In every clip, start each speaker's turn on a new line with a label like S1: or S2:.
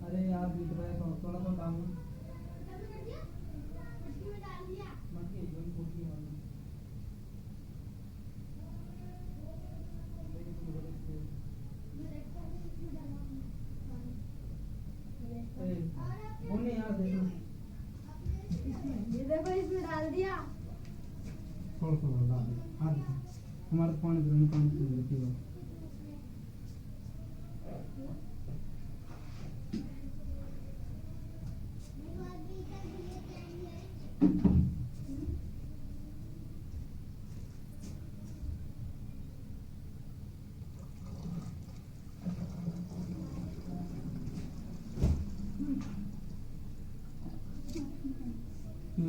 S1: अरे यार बीत रहा है तो थोड़ा सा काम यार देखो
S2: ये देखो इसमें डाल दिया
S1: थोड़ा थोड़ा डाल हाथ हमारा पानी देती है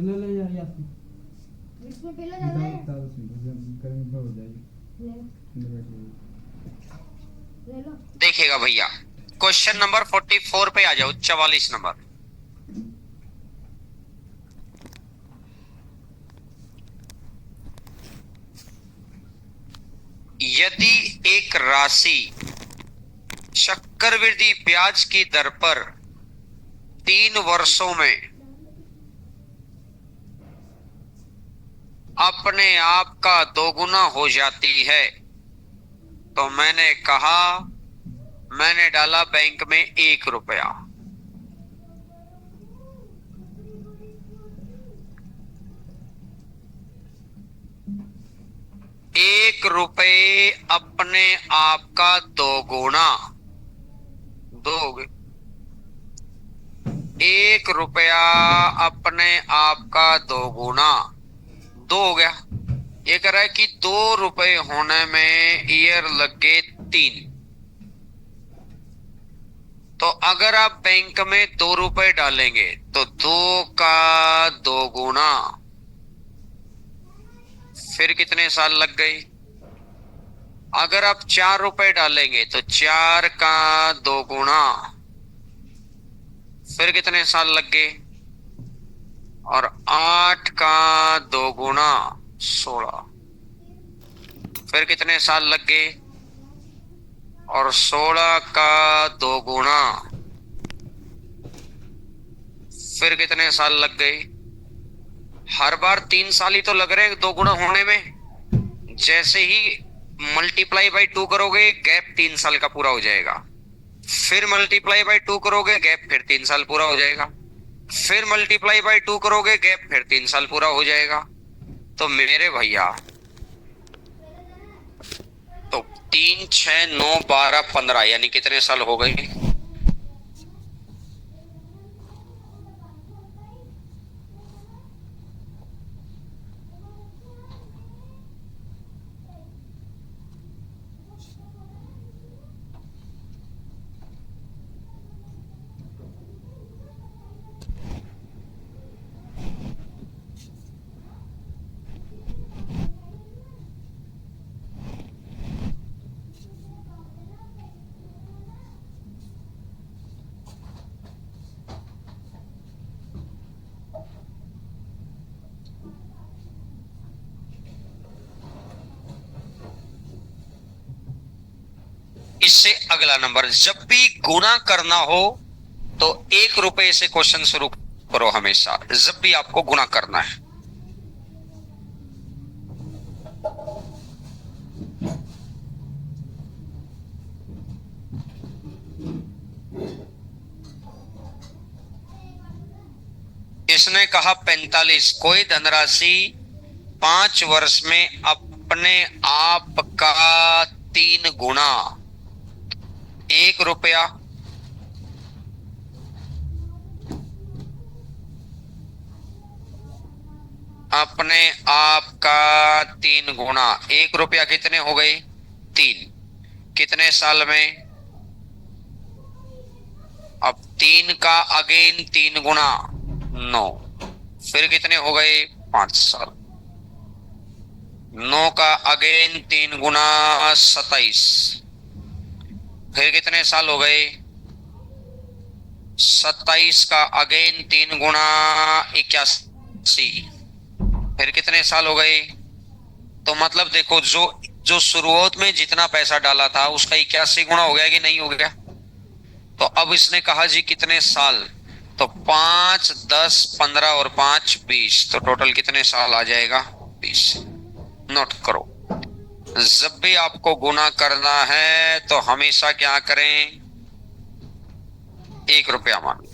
S1: ले यार
S2: इसमें पीला डाल दे
S1: गर्मी हो जाएगी
S2: ले लो
S3: देखिएगा भैया क्वेश्चन नंबर 44 पे आ जाओ 44 नंबर। यदि एक राशि चक्रवृद्धि ब्याज की दर पर 3 वर्षों में अपने आप का दोगुना हो जाती है तो मैंने कहा मैंने डाला बैंक में 1 रुपया। एक रुपये अपने आप का दोगुना दोगे 1 रुपया अपने आप का दोगुना 2 हो गया। ये कह रहा है कि 2 रुपए होने में ईयर लग गए 3। तो अगर आप बैंक में 2 रुपए डालेंगे तो 2 का दोगुना फिर कितने साल लग गए। अगर आप 4 रुपए डालेंगे तो 4 का दोगुना फिर कितने साल लग गए और 8 का दोगुना 16 फिर कितने साल लग गए और 16 का दोगुना फिर कितने साल लग गए। हर बार 3 साल ही तो लग रहे हैं दोगुना होने में। जैसे ही मल्टीप्लाई बाई 2 करोगे गैप 3 साल का पूरा हो जाएगा, फिर मल्टीप्लाई बाई 2 करोगे गैप फिर 3 साल पूरा हो जाएगा, फिर मल्टीप्लाई बाई 2 करोगे गैप फिर 3 साल पूरा हो जाएगा। तो मेरे भैया तो 3 6 9 12 15 यानी कितने साल हो गए। इससे अगला नंबर, जब भी गुणा करना हो तो 1 रुपए से क्वेश्चन शुरू करो हमेशा, जब भी आपको गुणा करना है। इसने कहा 45, कोई धनराशि 5 वर्ष में अपने आप का 3 गुना, 1 रुपया, अपने आप का 3 गुना, 1 रुपया कितने हो गए? 3। कितने साल में? अब 3 का अगेन 3 गुना 9, फिर कितने हो गए? 5 साल। 9 का अगेन 3 गुना 27, फिर कितने साल हो गए? 27 का अगेन 3 गुना 81, फिर कितने साल हो गए? तो मतलब देखो, जो जो शुरुआत में जितना पैसा डाला था उसका 81 गुना हो गया कि नहीं हो गया? तो अब इसने कहा जी कितने साल, तो 5, 10, 15 और 5, 20, तो टोटल कितने साल आ जाएगा? 20। नोट करो, जब भी आपको गुना करना है तो हमेशा क्या करें? 1 रुपया मान।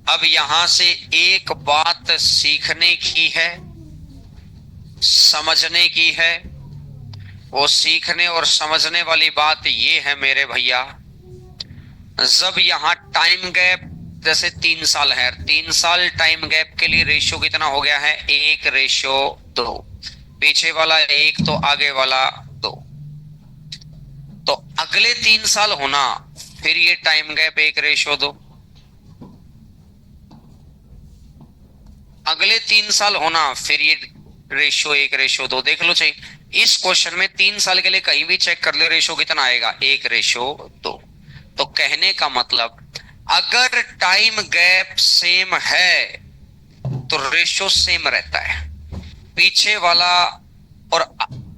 S3: अब यहां से एक बात सीखने की है, समझने की है। वो सीखने और समझने वाली बात ये है मेरे भैया, जब यहां टाइम गैप जैसे 3 साल है, 3 साल टाइम गैप के लिए रेशियो कितना हो गया है? 1:2। पीछे वाला 1 तो आगे वाला 2, तो अगले 3 साल होना, फिर ये टाइम गैप 1:2। अगले 3 साल होना, फिर ये रेशियो 1:2। देख लो चाहिए इस क्वेश्चन में 3 साल के लिए कहीं भी चेक कर ले, रेशियो कितना आएगा? 1:2। तो कहने का मतलब, अगर टाइम गैप सेम है तो रेशियो सेम रहता है। पीछे वाला और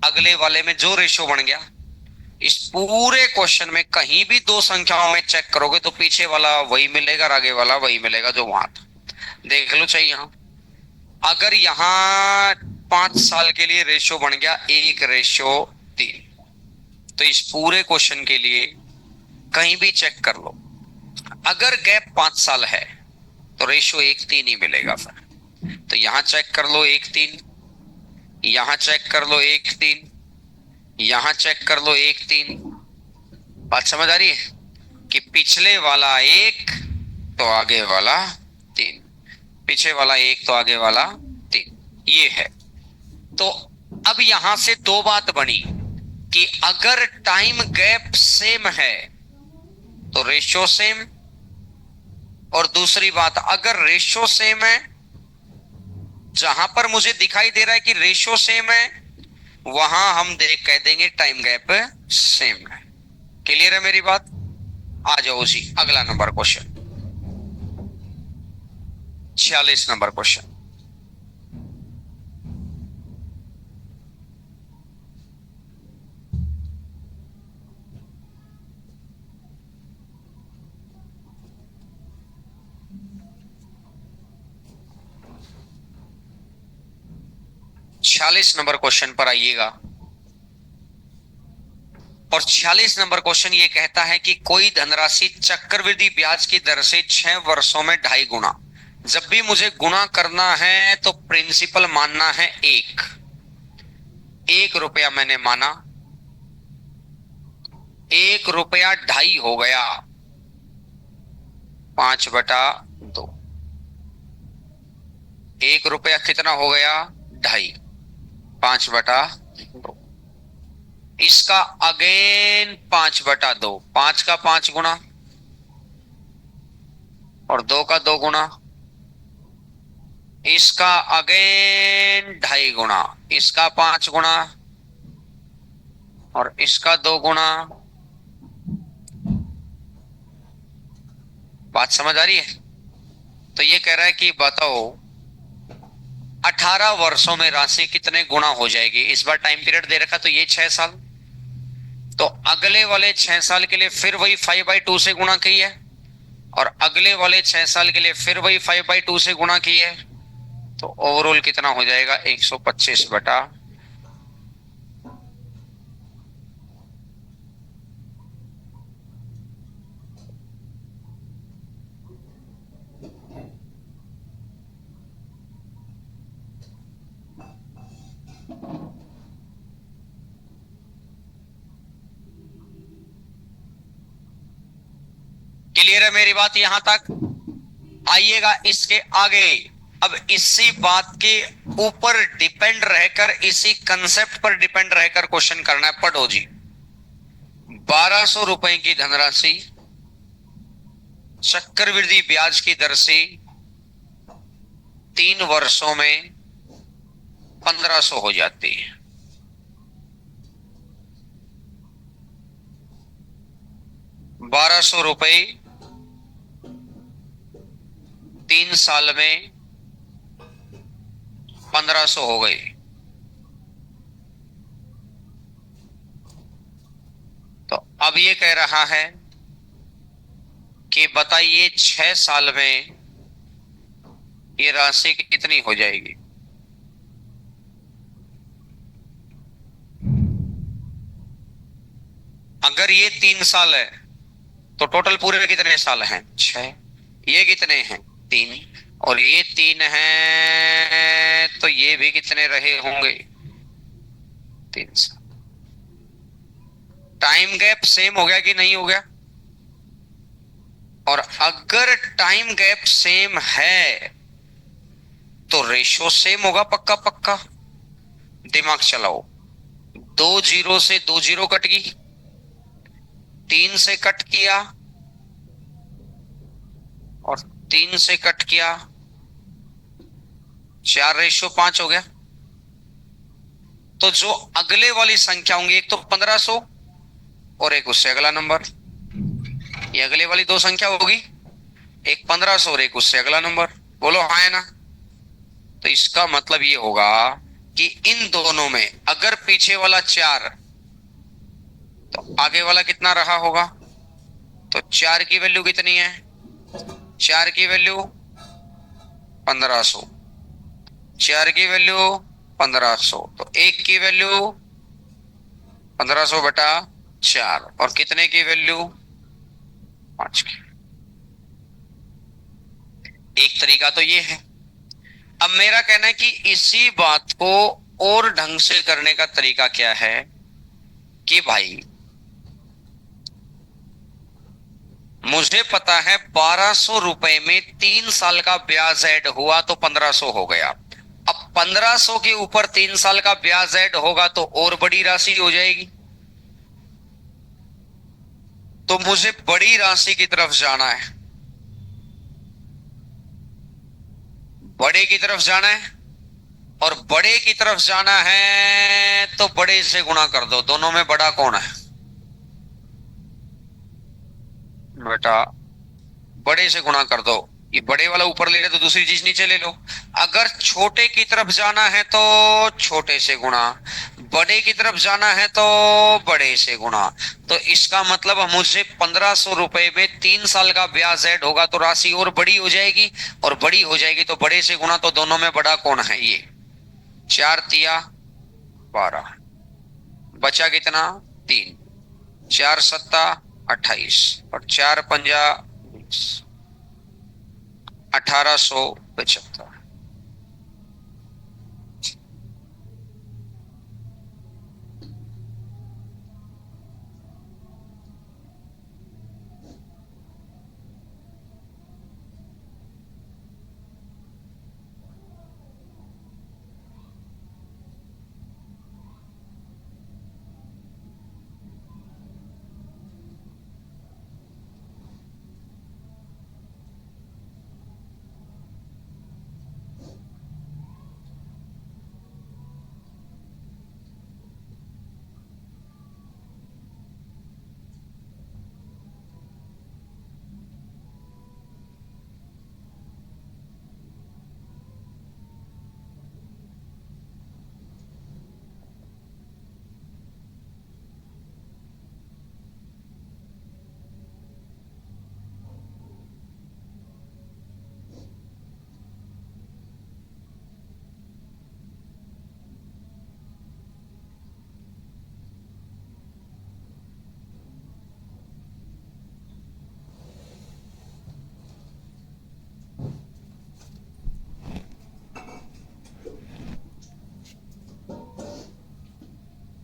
S3: अगले वाले में जो रेशियो बन गया, इस पूरे क्वेश्चन में कहीं भी 2 संख्याओं में चेक करोगे तो पीछे वाला वही मिलेगा और आगे वाला वही मिलेगा जो वहां था। देख लो चाहिए, यहां अगर यहां 5 साल के लिए रेशियो बन गया 1:3, तो इस पूरे क्वेश्चन के लिए कहीं भी चेक कर लो, अगर गैप 5 साल है तो रेशियो 1:3 ही मिलेगा। फिर तो यहां चेक कर लो 1:3, यहां चेक कर लो 1:3, यहां चेक कर लो 1:3। बात समझ आ रही है कि पिछले वाला 1 तो आगे वाला 3, पीछे वाला 1 तो आगे वाला 3, ये है। तो अब यहां से 2 बात बनी कि अगर टाइम गैप सेम है तो रेशियो सेम, और दूसरी बात, अगर रेशियो सेम है, जहां पर मुझे दिखाई दे रहा है कि रेशियो सेम है, वहां हम कह देंगे टाइम गैप सेम है। क्लियर है मेरी बात? आ जाओ जी अगला नंबर क्वेश्चन, 46 नंबर क्वेश्चन। छियालीस नंबर क्वेश्चन पर आइएगा। और 46 नंबर क्वेश्चन ये कहता है कि कोई धनराशि चक्रवृद्धि ब्याज की दर से 6 वर्षों में 2.5 गुना। जब भी मुझे गुना करना है तो प्रिंसिपल मानना है 1 रुपया मैंने माना, 1 रुपया 2.5 हो गया, 5/2। 1 रुपया कितना हो गया? 2.5, 5/2। इसका अगेन 5/2, 5 का 5 गुना और 2 का 2 गुना, इसका अगेन 2.5 गुना, इसका 5 गुना और इसका 2 गुना। बात समझ आ रही है? तो ये कह रहा है कि बताओ 18 वर्षों में राशि कितने गुना हो जाएगी। इस बार टाइम पीरियड दे रखा तो ये 6 साल, तो अगले वाले 6 साल के लिए फिर वही 5/2 से गुणा की है, और अगले वाले 6 साल के लिए फिर वही 5/2 से गुणा की है। तो ओवरऑल कितना हो जाएगा? 125/, क्लियर है मेरी बात यहां तक? आइएगा इसके आगे। अब इसी बात के ऊपर डिपेंड रहकर, इसी कंसेप्ट पर डिपेंड रहकर क्वेश्चन करना है। पढ़ो जी। 1200 रुपए की धनराशि चक्रवृद्धि ब्याज की दर से 3 वर्षों में 1500 हो जाती है। ₹1200 3 साल में 1500 हो गई। तो अब ये कह रहा है कि बताइए 6 साल में ये राशि कितनी हो जाएगी? अगर ये 3 साल है तो टोटल पूरे कितने साल हैं? 6। ये कितने हैं? 3। और ये 3 हैं तो ये भी कितने रहे होंगे? 3 साल। टाइम गैप सेम हो गया कि नहीं हो गया? और अगर टाइम गैप सेम है तो रेशो सेम होगा, पक्का पक्का। दिमाग चलाओ। 2 जीरो से 2 जीरो कट गई, 3 से कट किया और 3 से कट किया, 4:5 हो गया। तो जो अगले वाली संख्या होंगी, एक तो 1500 और एक उससे अगला नंबर, ये अगले वाली 2 संख्या होगी, एक 1500 और एक उससे अगला नंबर। बोलो हाँ है ना? तो इसका मतलब ये होगा कि इन दोनों में अगर पीछे वाला 4 तो आगे वाला कितना रहा होगा? तो 4 की वैल्यू कितनी है? 4 की वैल्यू 1500, 4 की वैल्यू 1500, तो 1 की वैल्यू 1500 बटा 4 और कितने की वैल्यू? 5 की। एक तरीका तो ये है। अब मेरा कहना है कि इसी बात को और ढंग से करने का तरीका क्या है कि भाई मुझे पता है 1200 रुपए में 3 साल का ब्याज ऐड हुआ तो 1500 हो गया। अब 1500 के ऊपर 3 साल का ब्याज ऐड होगा तो और बड़ी राशि हो जाएगी। तो मुझे बड़ी राशि की तरफ जाना है, बड़े की तरफ जाना है। और बड़े की तरफ जाना है तो बड़े से गुणा कर दो। दोनों में बड़ा कौन है बेटा? बड़े से गुणा कर दो। ये बड़े वाला ऊपर ले ले तो दूसरी चीज नीचे ले लो। अगर छोटे की तरफ जाना है तो छोटे से गुणा, बड़े की तरफ जाना है तो बड़े से गुणा। तो इसका मतलब मुझे 1500 रुपए में 3 साल का ब्याज ऐड होगा तो राशि और बड़ी हो जाएगी, और बड़ी हो जाएगी तो बड़े से गुणा। तो दोनों में बड़ा कौन है? ये 4 तिया 12, बचा कितना? 3। 4 सत्ता 28 और 4 पंजा 20, 1875।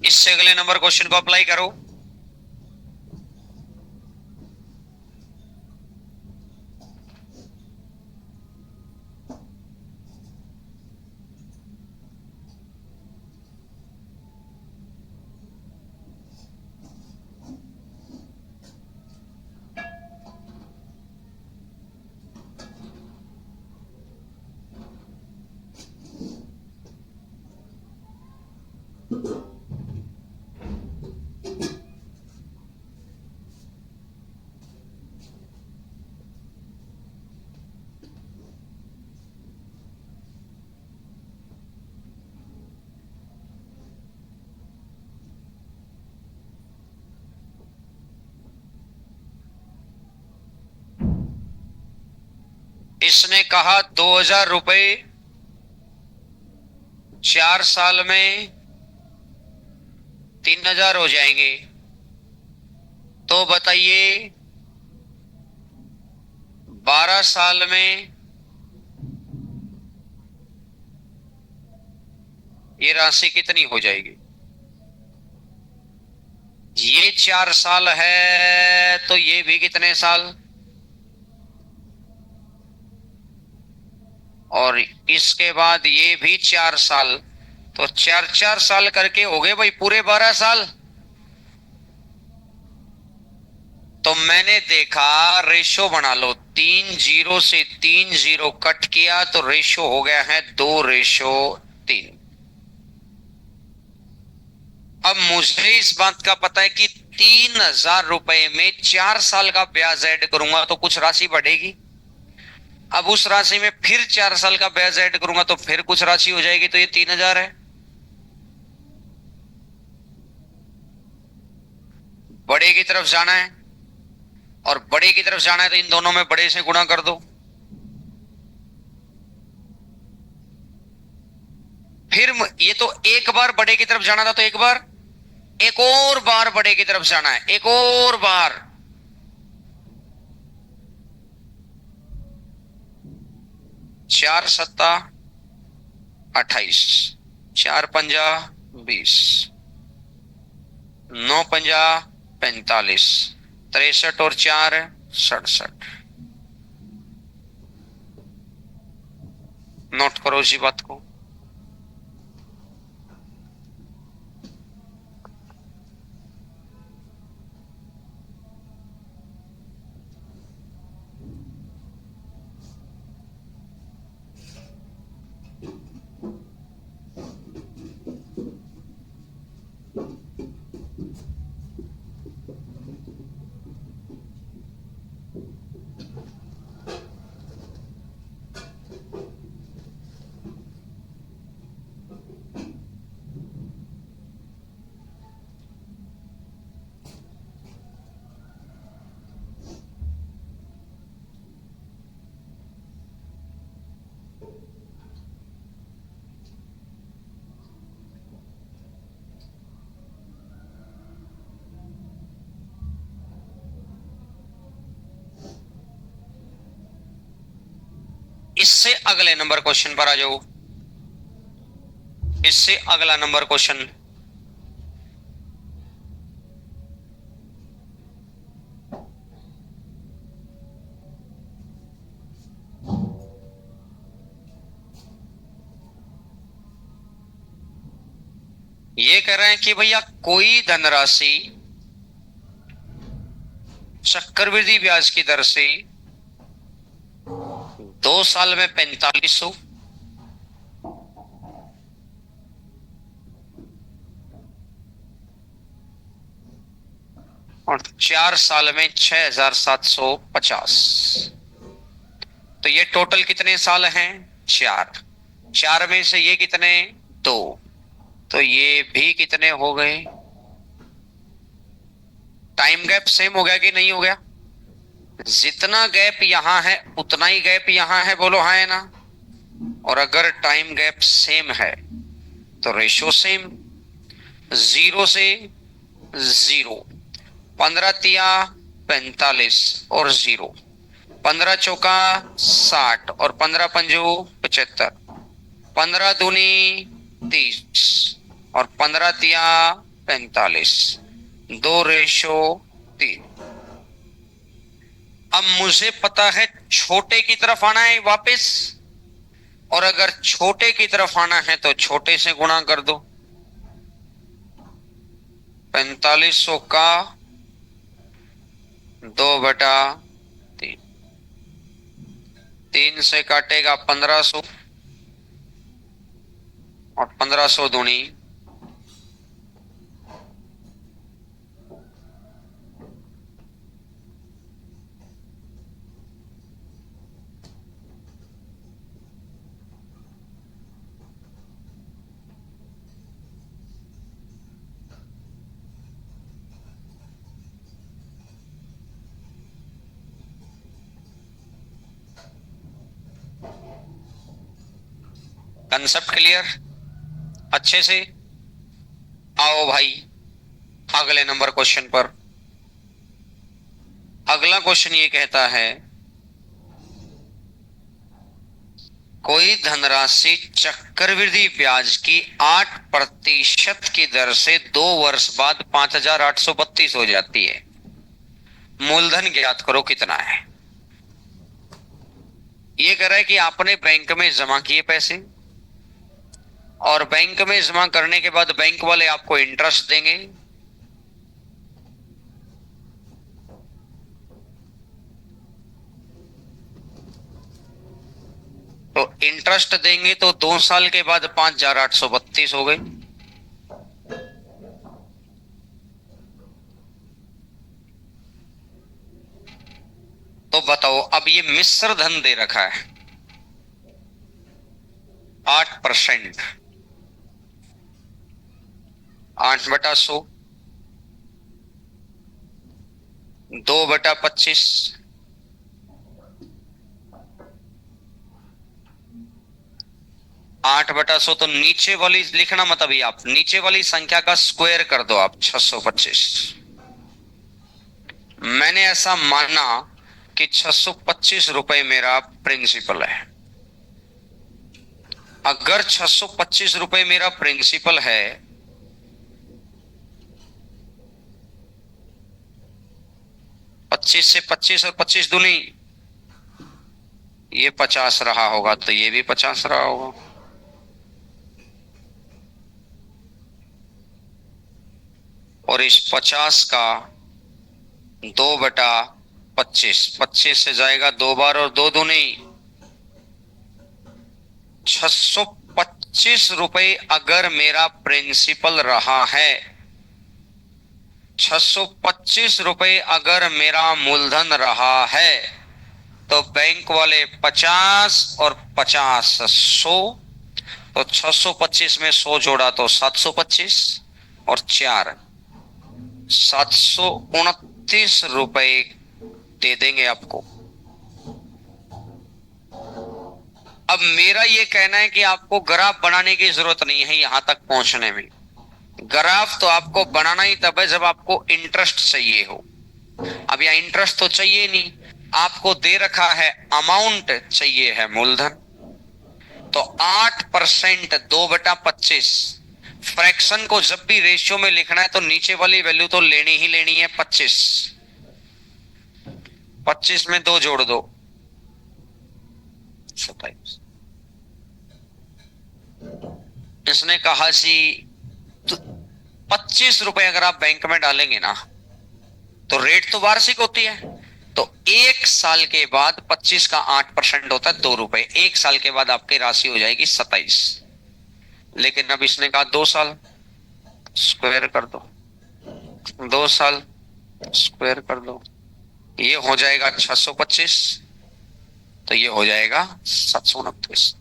S3: इससे अगले नंबर क्वेश्चन को अप्लाई करो। इसने कहा 2,000 रुपए 4 साल में 3,000 हो जाएंगे। तो बताइए 12 साल में ये राशि कितनी हो जाएगी? ये 4 साल है तो ये भी कितने साल, और इसके बाद ये भी 4 साल, तो 4 4 साल करके हो गए भाई पूरे 12 साल। तो मैंने देखा रेशो बना लो, 3 जीरो से 3 जीरो कट किया तो रेशो हो गया है 2:3। अब मुझे इस बात का पता है कि 3,000 रुपए में 4 साल का ब्याज ऐड करूंगा तो कुछ राशि बढ़ेगी। अब उस राशि में फिर 4 साल का ब्याज ऐड करूंगा तो फिर कुछ राशि हो जाएगी, तो ये 3,000 है। बड़े की तरफ जाना है, और बड़े की तरफ जाना है तो इन दोनों में बड़े से गुणा कर दो। फिर ये तो एक बार बड़े की तरफ जाना था, तो एक बार, एक और बार बड़े की तरफ जाना है, एक और बार। चार सत्ता 28, 4 पंजा 20, 9 पंजा 45, 63 और 4 67। नोट करो इसी बात को। इससे अगले नंबर क्वेश्चन पर आ जाओ। इससे अगला नंबर क्वेश्चन, ये कह रहे हैं कि भैया कोई धनराशि चक्रवृद्धि ब्याज की दर से 2 साल में 4500, और 4 साल में 6,750। तो ये टोटल कितने साल हैं? 4। 4 में से ये कितने? 2, तो ये भी कितने हो गए? टाइम गैप सेम हो गया कि नहीं हो गया? जितना गैप यहां है उतना ही गैप यहां है, बोलो हाँ है ना? और अगर टाइम गैप सेम है तो रेशो सेम। 0 से 0, 15 तिया 45 और 0, 15 चौका 60 और 15 पंजो 75, 15 दूनी 30 और 15 तिया 45, 2:3। अब मुझे पता है छोटे की तरफ आना है वापस, और अगर छोटे की तरफ आना है तो छोटे से गुणा कर दो। 4500 का 2/3, 3 से काटेगा 1500 और 1500 दूनी कंसेप्ट क्लियर अच्छे से? आओ भाई अगले नंबर क्वेश्चन पर। अगला क्वेश्चन ये कहता है कोई धनराशि चक्रवृद्धि ब्याज की 8% की दर से 2 वर्ष बाद 5,832 हो जाती है। मूलधन ज्ञात करो कितना है। ये कह रहा है कि आपने बैंक में जमा किए पैसे और बैंक में जमा करने के बाद बैंक वाले आपको इंटरेस्ट देंगे। तो इंटरेस्ट देंगे तो 2 साल के बाद 5,832 हो गए। तो बताओ अब ये मिश्र धन दे रखा है 8%, 8/100, 2/25, 8/100। तो नीचे वाली लिखना मत अभी, आप नीचे वाली संख्या का स्क्वायर कर दो आप 625। मैंने ऐसा माना कि 625 रुपए मेरा प्रिंसिपल है। अगर 625 रुपए मेरा प्रिंसिपल है पच्चीस से 25 और 25 दूनी ये 50 रहा होगा तो ये भी 50 रहा होगा। और इस 50 का 2/25, 25 से जाएगा 2 बार और 2 दूनी 625 रुपए अगर मेरा प्रिंसिपल रहा है, 625 रुपए अगर मेरा मूलधन रहा है तो बैंक वाले 50 और 50 100, तो 625 में 100 जोड़ा तो 725 और 4 729 रुपए दे देंगे आपको। अब मेरा ये कहना है कि आपको ग्राफ बनाने की जरूरत नहीं है यहां तक पहुंचने में। ग्राफ तो आपको बनाना ही तब है जब आपको इंटरेस्ट चाहिए हो। अब यहां इंटरेस्ट तो चाहिए नहीं, आपको दे रखा है अमाउंट चाहिए है मूलधन। तो 8% 2/25, फ्रैक्शन को जब भी रेशियो में लिखना है तो नीचे वाली वैल्यू तो लेनी ही लेनी है 25। 25 में 2 जोड़ दो 27। इसने कहा जी 25 रुपए अगर आप बैंक में डालेंगे ना तो रेट तो वार्षिक होती है, तो 1 साल के बाद 25 का 8% होता है 2 रुपए। 1 साल के बाद आपकी राशि हो जाएगी 27। लेकिन अब इसने कहा 2 साल, स्क्वायर कर दो, 2 साल स्क्वायर कर दो, ये हो जाएगा 625, तो ये हो जाएगा 729।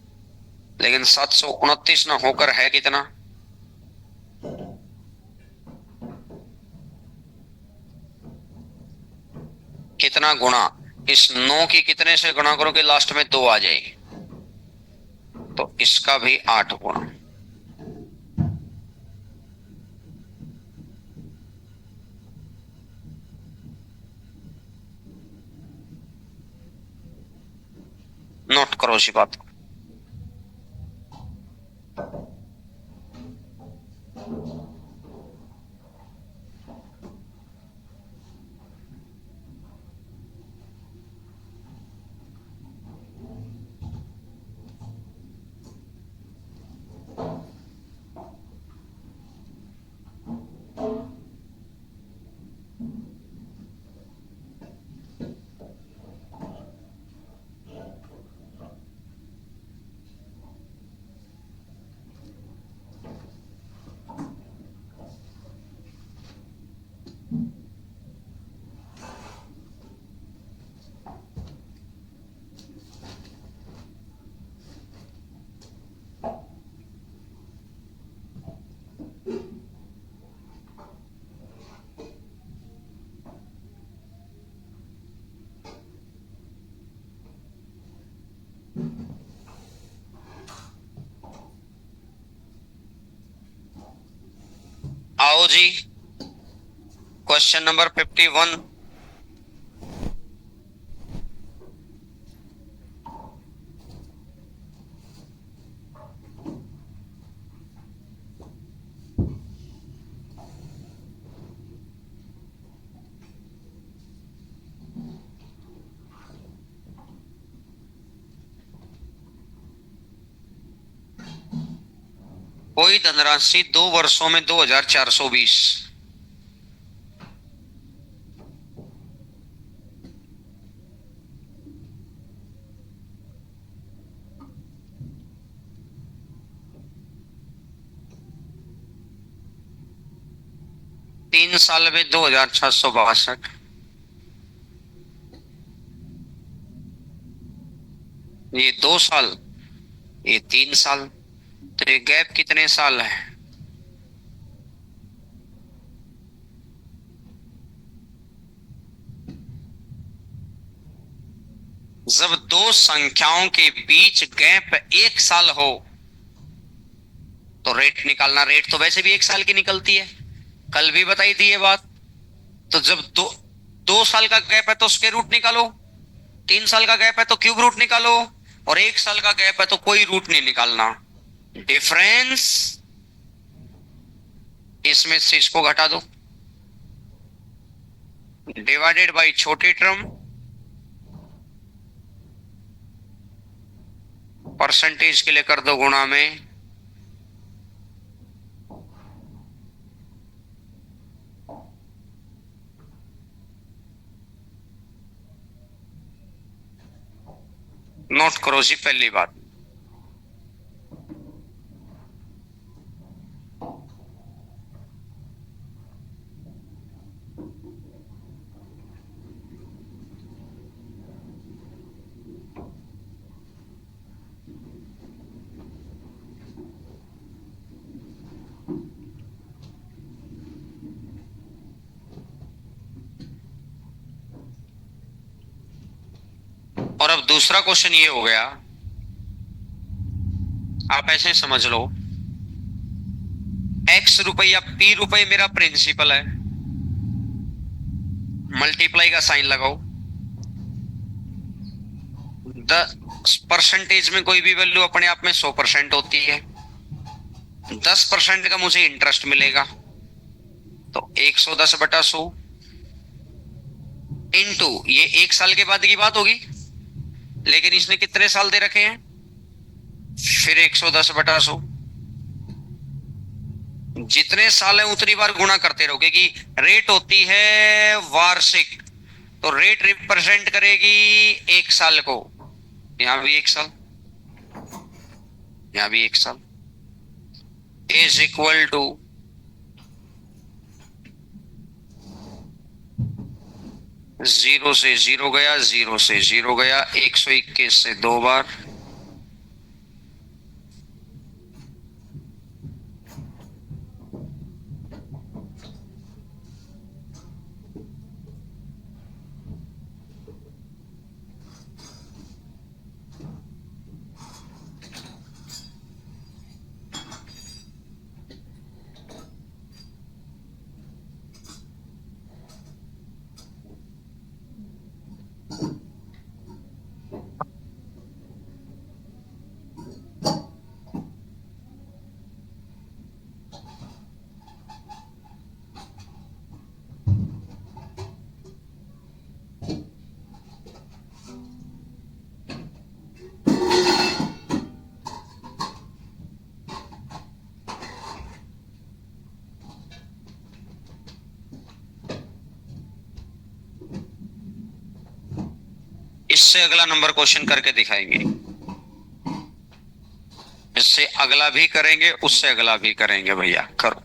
S3: लेकिन 729 ना होकर है कितना? कितना गुना? इस 9 की कितने से गुना करो कि लास्ट में 2 आ जाए? तो इसका भी 8 गुना। नोट करो इसी बात को। लो जी, क्वेश्चन नंबर 51। कोई धनराशि 2 वर्षों में 2420। तीन साल में 2662। ये 2 साल, ये 3 साल, तो ये गैप कितने साल है? जब दो संख्याओं के बीच गैप 1 साल हो तो रेट निकालना। रेट तो वैसे भी 1 साल की निकलती है, कल भी बताई थी ये बात। तो जब दो 2 साल का गैप है तो स्क्वायर रूट निकालो, 3 साल का गैप है तो क्यूब रूट निकालो, और 1 साल का गैप है तो कोई रूट नहीं निकालना। डिफरेंस, इसमें से इसको घटा दो, डिवाइडेड बाय छोटे टर्म, परसेंटेज के लिए कर दो गुणा में। नोट करो जी पहली बात। और अब दूसरा क्वेश्चन ये हो गया, आप ऐसे समझ लो, x रुपए p रुपए मेरा प्रिंसिपल है, मल्टीप्लाई का साइन लगाओ। 10% में कोई भी वैल्यू अपने आप में 100% होती है। 10% का मुझे इंटरेस्ट मिलेगा, तो 110/100 इंटू, ये 1 साल के बाद की बात होगी, लेकिन इसने कितने साल दे रखे हैं, फिर 110/100। जितने साल है उतनी बार गुणा करते रहोगे कि रेट होती है वार्षिक, तो रेट रिप्रेजेंट करेगी 1 साल को। यहां भी 1 साल, यहां भी 1 साल, इज इक्वल टू 0 से 0 गया, 0 से 0 गया, 121 से 2 बार, इससे अगला नंबर क्वेश्चन करके दिखाएंगे, इससे अगला भी करेंगे, उससे अगला भी करेंगे। भैया करो।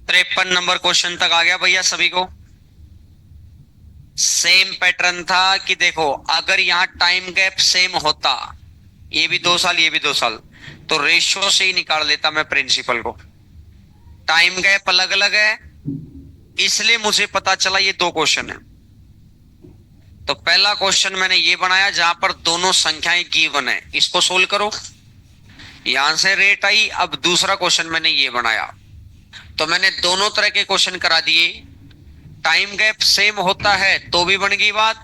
S3: 53 नंबर क्वेश्चन तक आ गया भैया सभी को। सेम पैटर्न था कि देखो अगर यहां टाइम गैप सेम होता, ये भी 2 साल ये भी 2 साल, तो रेशियो से ही निकाल लेता मैं प्रिंसिपल को। टाइम गैप अलग अलग है, इसलिए मुझे पता चला ये 2 क्वेश्चन है। तो पहला क्वेश्चन मैंने ये बनाया जहां पर दोनों संख्याएं गिवन है, इसको सोल्व करो, यहां से रेट आई। अब दूसरा क्वेश्चन मैंने ये बनाया, तो मैंने दोनों तरह के क्वेश्चन करा दिए। टाइम गैप सेम होता है तो भी बन गई बात,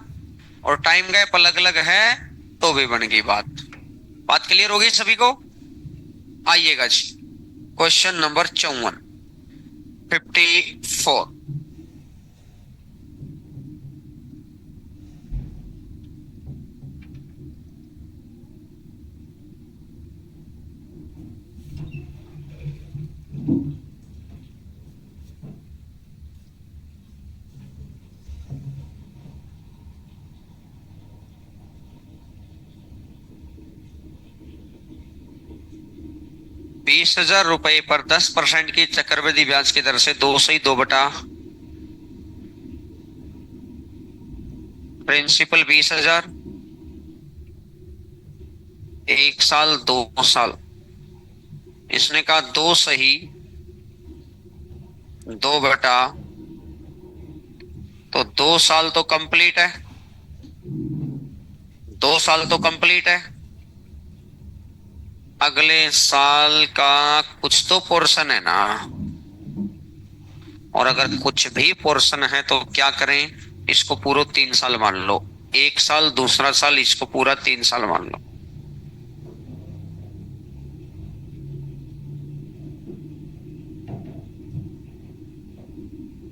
S3: और टाइम गैप अलग अलग है तो भी बन गई बात। बात क्लियर होगी सभी को? आइएगा जी, क्वेश्चन नंबर 54, 54। ₹20,000 पर 10% की चक्रवृद्धि ब्याज की दर से 2/2 प्रिंसिपल 20,000, 1 साल 2 साल। इसने कहा 2/2, तो 2 साल तो कंप्लीट है, 2 साल तो कंप्लीट है। अगले साल का कुछ तो पोर्शन है ना, और अगर कुछ भी पोर्शन है तो क्या करें, इसको पूरा 3 साल मान लो। 1 साल दूसरा साल, इसको पूरा 3 साल मान लो।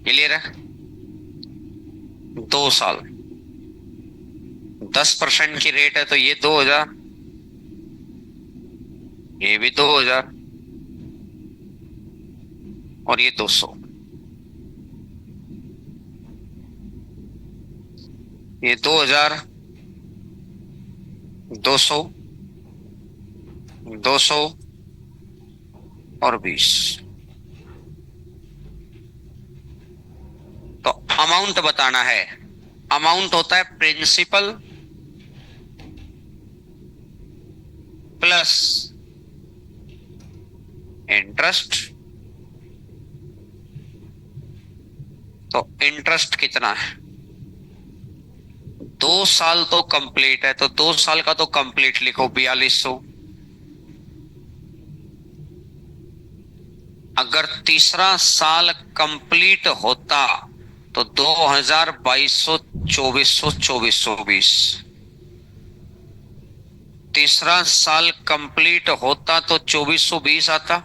S3: क्लियर है? 2 साल, 10% की रेट है तो ये 2,000, ये भी 2,000, और ये 200, ये 2,000, 200, 200 और 20। तो अमाउंट बताना है। अमाउंट होता है प्रिंसिपल प्लस इंटरेस्ट। तो इंटरेस्ट कितना है? 2 साल तो कंप्लीट है, तो 2 साल का तो कंप्लीट लिखो 4200। अगर तीसरा साल कंप्लीट होता तो 2,2200, 2400, 2420। तीसरा साल कंप्लीट होता तो 2420 आता।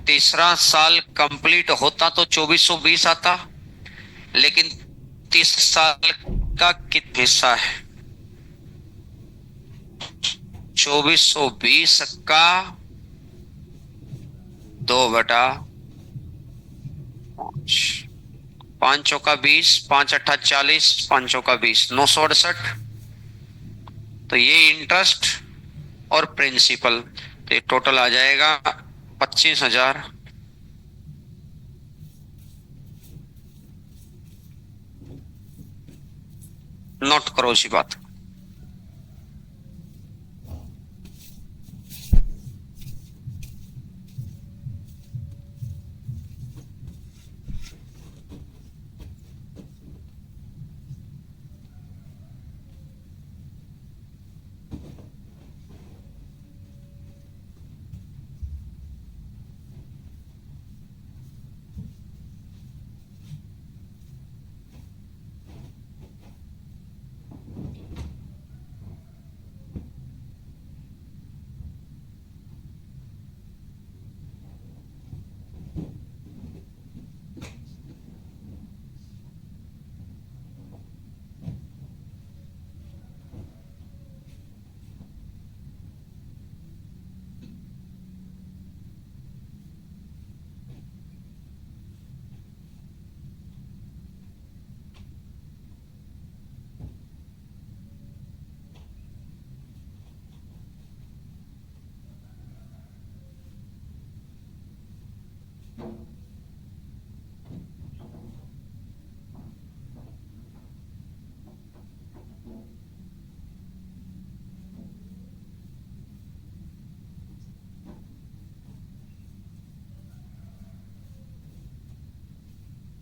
S3: तीसरा साल कंप्लीट होता तो 2420 आता, लेकिन 30 साल का कितना हिस्सा है? 2420 का 2/5, 5 चौका 20, 5 अट्ठा 40, 5 चौका 20, 968। तो ये इंटरेस्ट और प्रिंसिपल, तो ये टोटल आ जाएगा 25,000। नोट करो इसी बात।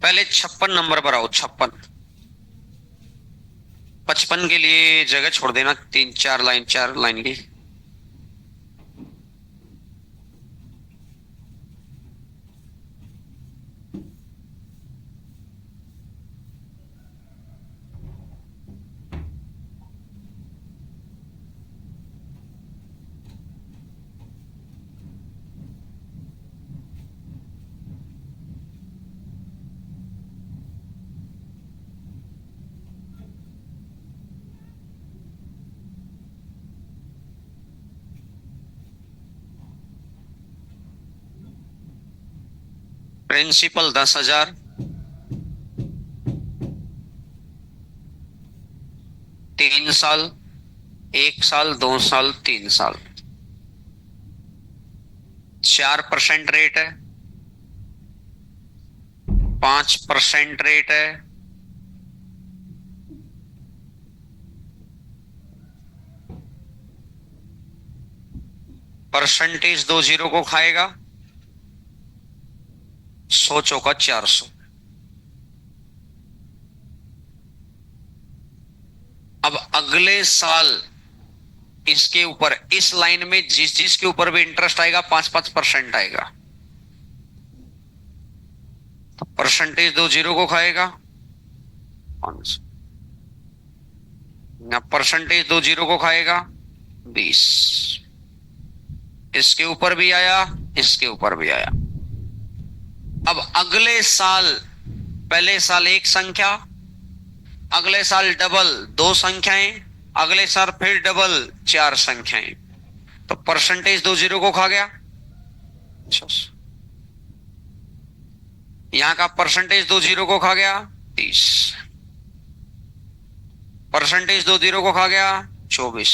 S3: पहले 56 नंबर पर आओ, 56। 55 के लिए जगह छोड़ देना, 3 4 लाइन, 4 लाइन की। प्रिंसिपल 10,000, 3 साल, 1 साल, 2 साल, 3 साल। 4% रेट है, 5% रेट है, परसेंटेज 2 जीरो को खाएगा, 100 चौका 400। अब अगले साल इसके ऊपर, इस लाइन में जिस जिस के ऊपर भी इंटरेस्ट आएगा 5-5% आएगा। तो परसेंटेज 2 जीरो को खाएगा, परसेंटेज 2 जीरो को खाएगा 20। इसके ऊपर भी आया, इसके ऊपर भी आया। अब अगले साल, पहले साल एक संख्या, अगले साल डबल 2 संख्याएं, अगले साल फिर डबल 4 संख्याएं। तो परसेंटेज 2 जीरो को खा गया। यहां का परसेंटेज 2 जीरो को खा गया 30, परसेंटेज 2 जीरो को खा गया 24,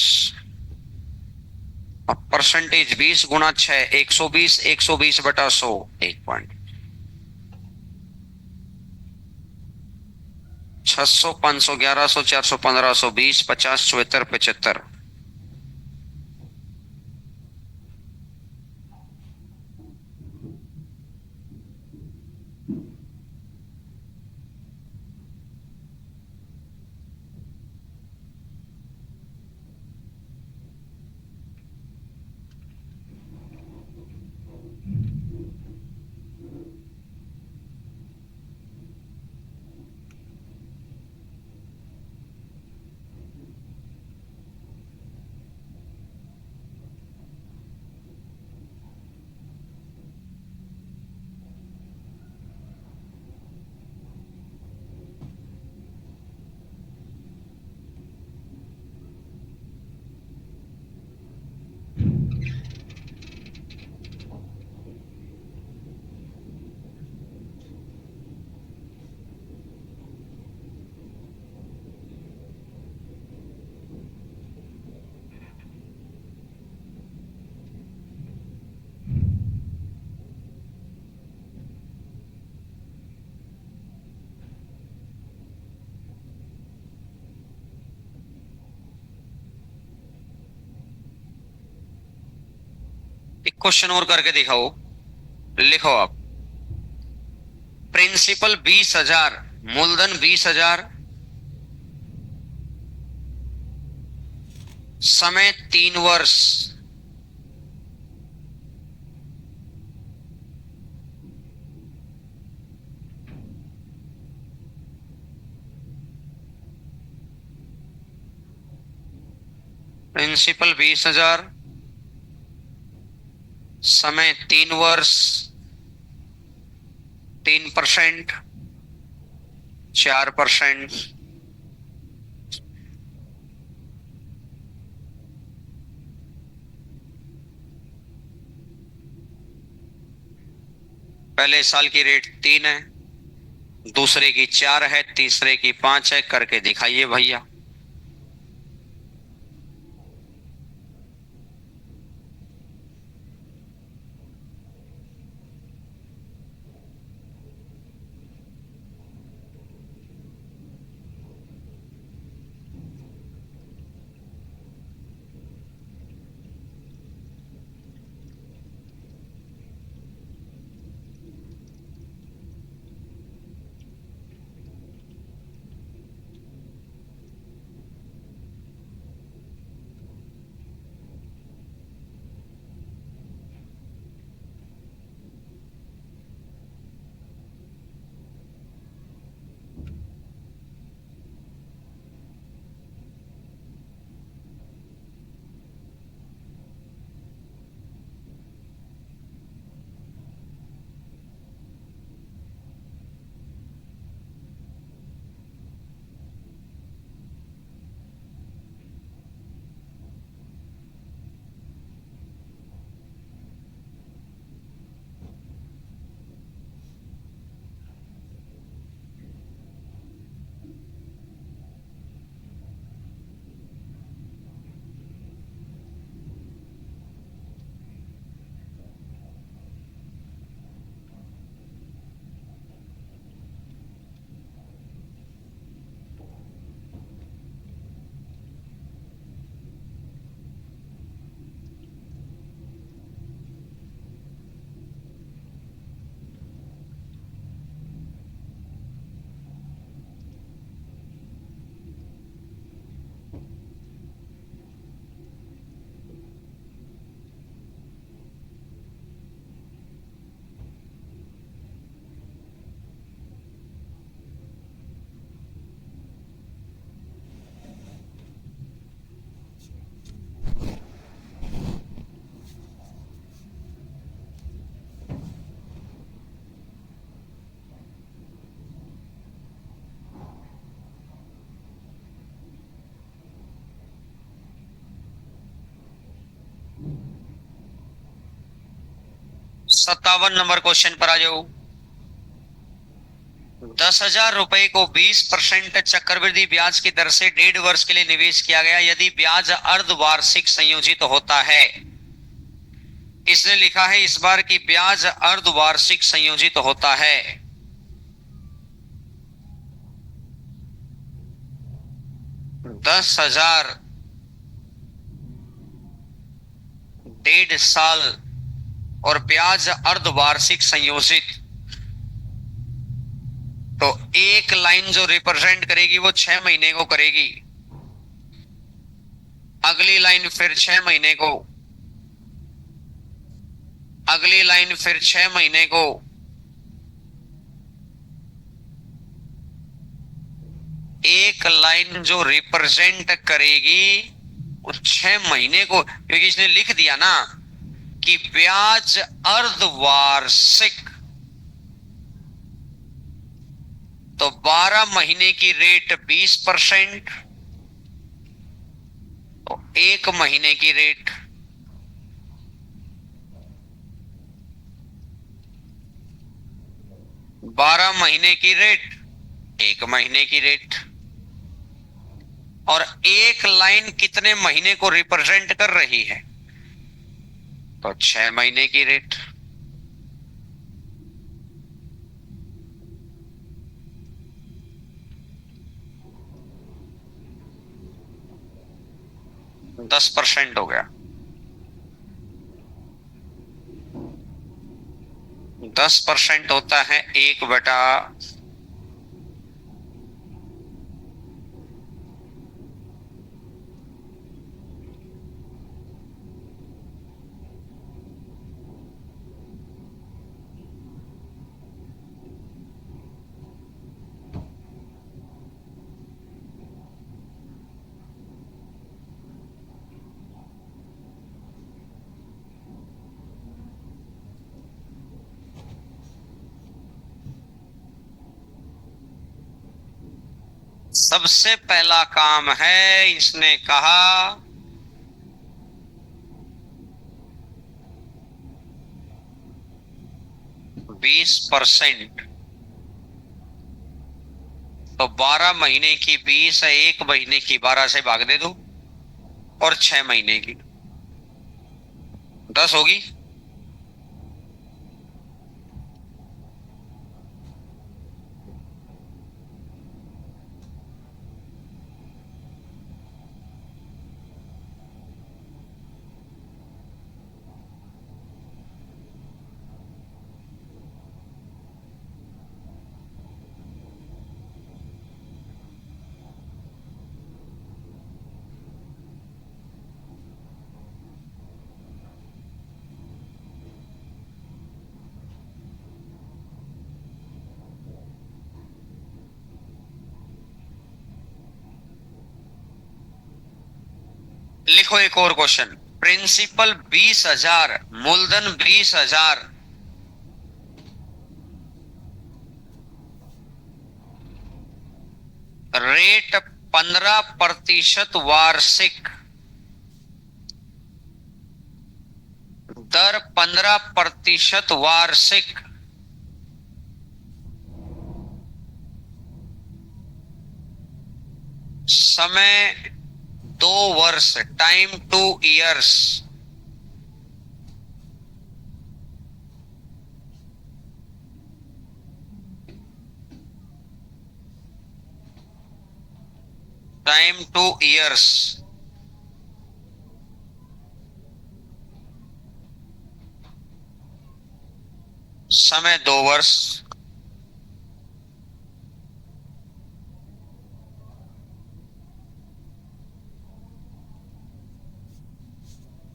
S3: अब परसेंटेज 20 गुना 6, 120, 120 बटा 100, 1 पॉइंट। 600, 500, 1100, 400, 1500, 20, 50, 74, 75। एक क्वेश्चन और करके दिखाओ, लिखो आप। प्रिंसिपल 20,000, मूलधन 20,000, समय 3 वर्ष, प्रिंसिपल 20,000, समय 3 वर्ष, 3%, 4%, पहले साल की रेट 3 है, दूसरे की 4 है, तीसरे की 5 है, करके दिखाइए भैया। 57 नंबर क्वेश्चन पर आ जाओ। 10,000 रुपए को 20% चक्रवृद्धि ब्याज की दर से 1.5 वर्ष के लिए निवेश किया गया। यदि ब्याज अर्धवार्षिक संयोजित होता है, इसने लिखा है इस बार की ब्याज अर्धवार्षिक संयोजित होता है। दस हजार 1.5 साल और ब्याज अर्धवार्षिक संयोजित, तो एक लाइन जो रिप्रेजेंट करेगी वो 6 महीने को करेगी, अगली लाइन फिर 6 महीने को, अगली लाइन फिर 6 महीने को, एक लाइन जो रिप्रेजेंट करेगी वो 6 महीने को, क्योंकि इसने लिख दिया ना कि ब्याज अर्धवार्षिक, तो 12 महीने की रेट 20%, तो एक महीने की रेट 12 महीने की रेट, एक महीने की रेट। और एक लाइन कितने महीने को रिप्रेजेंट कर रही है, तो 6 महीने की रेट। तो 10% हो गया। 10% होता है 1/, सबसे पहला काम है, इसने कहा 20%, तो 12 महीने की 20 है, एक महीने की 12 से भाग दे दो, और 6 महीने की 10 होगी। लिखो एक और क्वेश्चन। प्रिंसिपल 20,000, मूलधन 20,000, रेट 15% वार्षिक, दर 15% वार्षिक, समय 2 वर्ष, टाइम 2 इयर्स, टाइम 2 इयर्स, समय 2 वर्ष।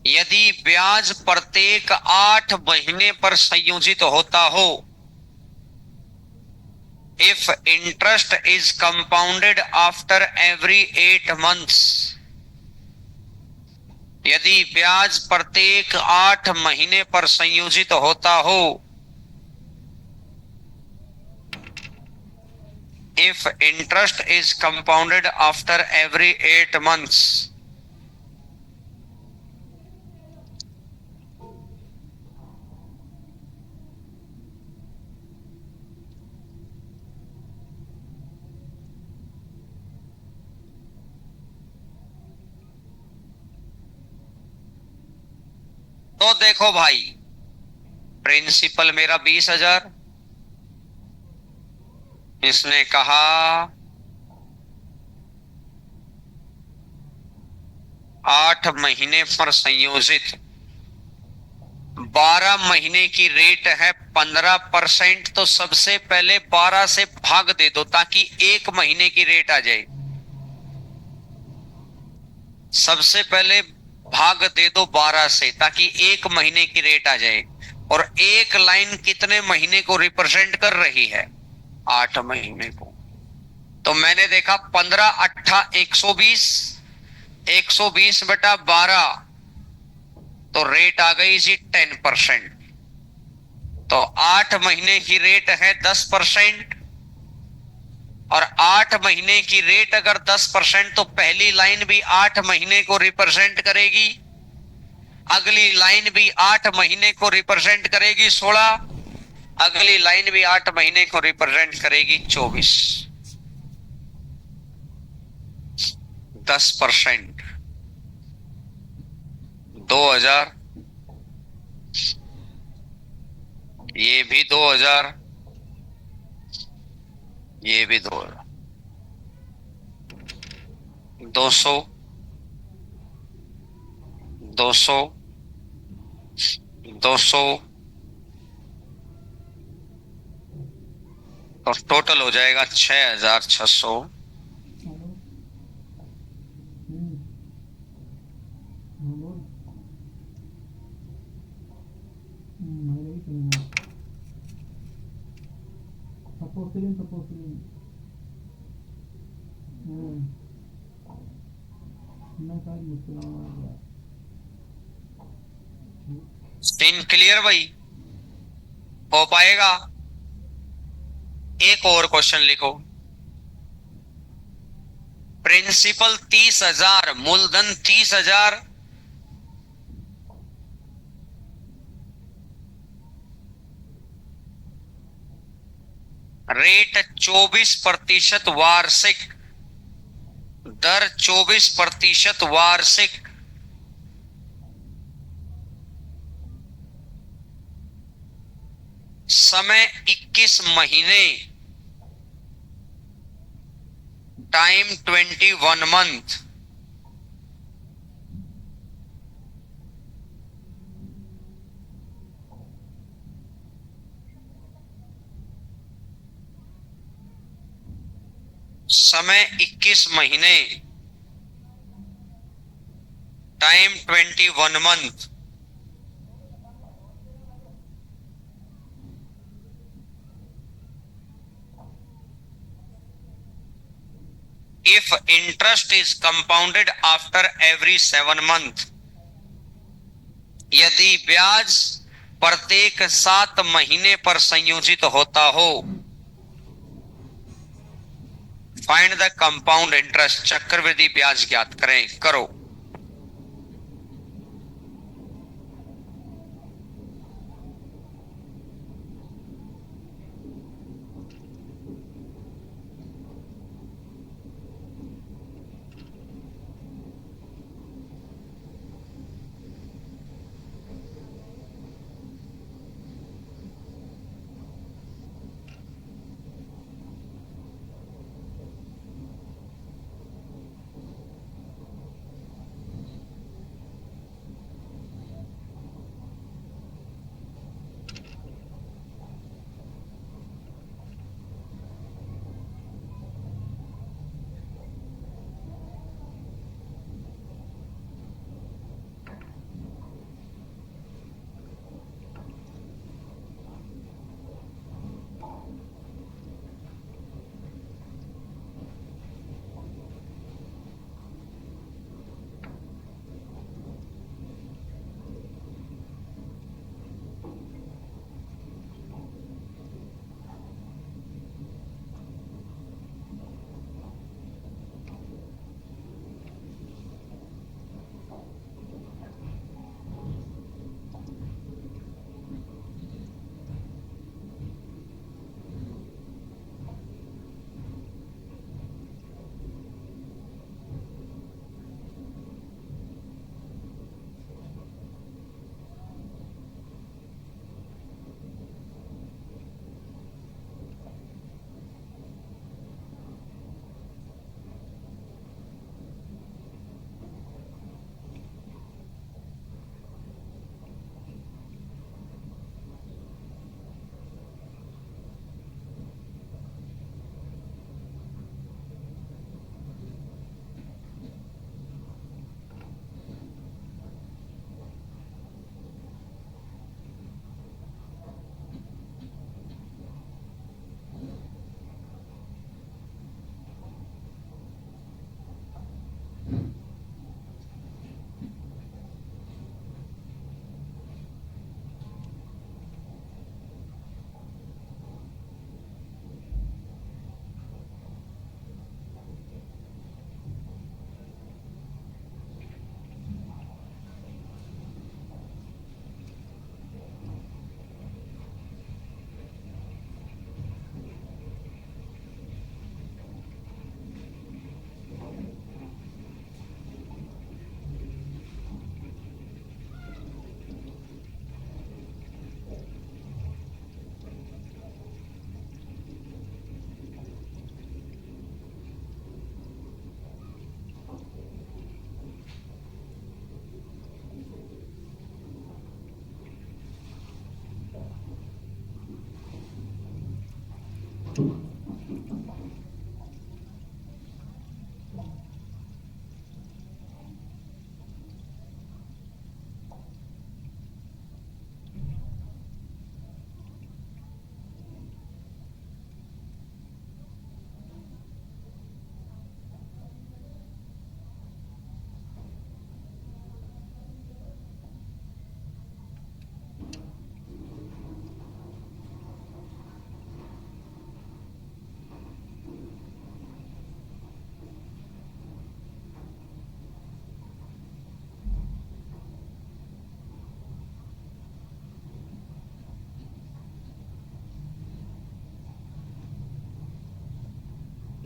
S3: यदि ब्याज प्रत्येक 8 महीने पर संयोजित होता हो, if interest is compounded after every 8 months, यदि ब्याज प्रत्येक 8 महीने पर संयोजित होता हो, if interest is compounded after every 8 months, देखो भाई, प्रिंसिपल मेरा 20,000, इसने कहा 8 महीने पर संयोजित, 12 महीने की रेट है 15%, तो सबसे पहले 12 से भाग दे दो ताकि 1 महीने की रेट आ जाए। सबसे पहले भाग दे दो 12 से ताकि 1 महीने की रेट आ जाए। और एक लाइन कितने महीने को रिप्रेजेंट कर रही है? 8 महीने को। तो मैंने देखा 15 अट्ठा 120, 120 बटा 12, तो रेट आ गई जी 10%। तो 8 महीने की रेट है 10%, और 8 महीने की रेट अगर 10%, तो पहली लाइन भी 8 महीने को रिप्रेजेंट करेगी, अगली लाइन भी 8 महीने को रिप्रेजेंट करेगी 16, अगली लाइन भी 8 महीने को रिप्रेजेंट करेगी 24। 10%, 2000, ये भी 2000, ये भी 2000, 200, 200, 200, तो टोटल हो जाएगा 6,600।
S1: हेलो। हाँ बोल। मैं यही कहूँगा। सपोर्टिंग मैं शायद मुश्किल आ गया।
S3: सीन क्लियर भाई? हो पाएगा? एक और क्वेश्चन लिखो। प्रिंसिपल 30,000, मूलधन 30,000, रेट 24% वार्षिक, दर 24% वार्षिक, समय 21 महीने, टाइम 21 मंथ। समय 21 महीने, time 21 month. If interest is compounded after every 7 month, यदि ब्याज प्रत्येक 7 महीने पर संयोजित होता हो, फाइंड द कंपाउंड इंटरेस्ट, चक्रवृद्धि ब्याज ज्ञात करें। करो।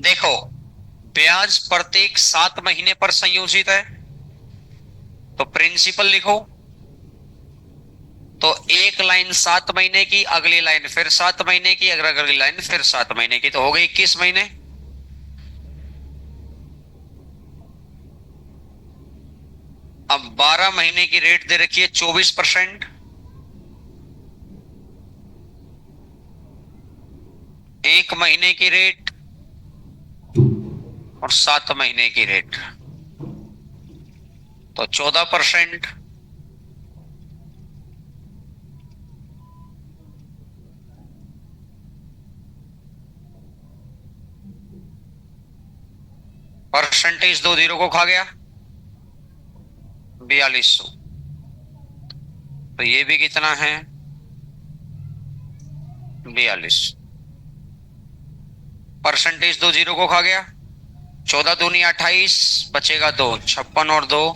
S3: देखो, ब्याज प्रत्येक 7 महीने पर संयोजित है, तो प्रिंसिपल लिखो। तो एक लाइन 7 महीने की, अगली लाइन फिर 7 महीने की, अगली लाइन फिर 7 महीने की, तो हो गई 21 महीने। अब 12 महीने की रेट दे रखी है 24%, एक महीने की रेट और 7 महीने की रेट, तो 14%। परसेंटेज 2 जीरो को खा गया, 4200। तो ये भी कितना है, 42। परसेंटेज 2 जीरो को खा गया, 14 दूनी 28, बचेगा 2, 56 और 2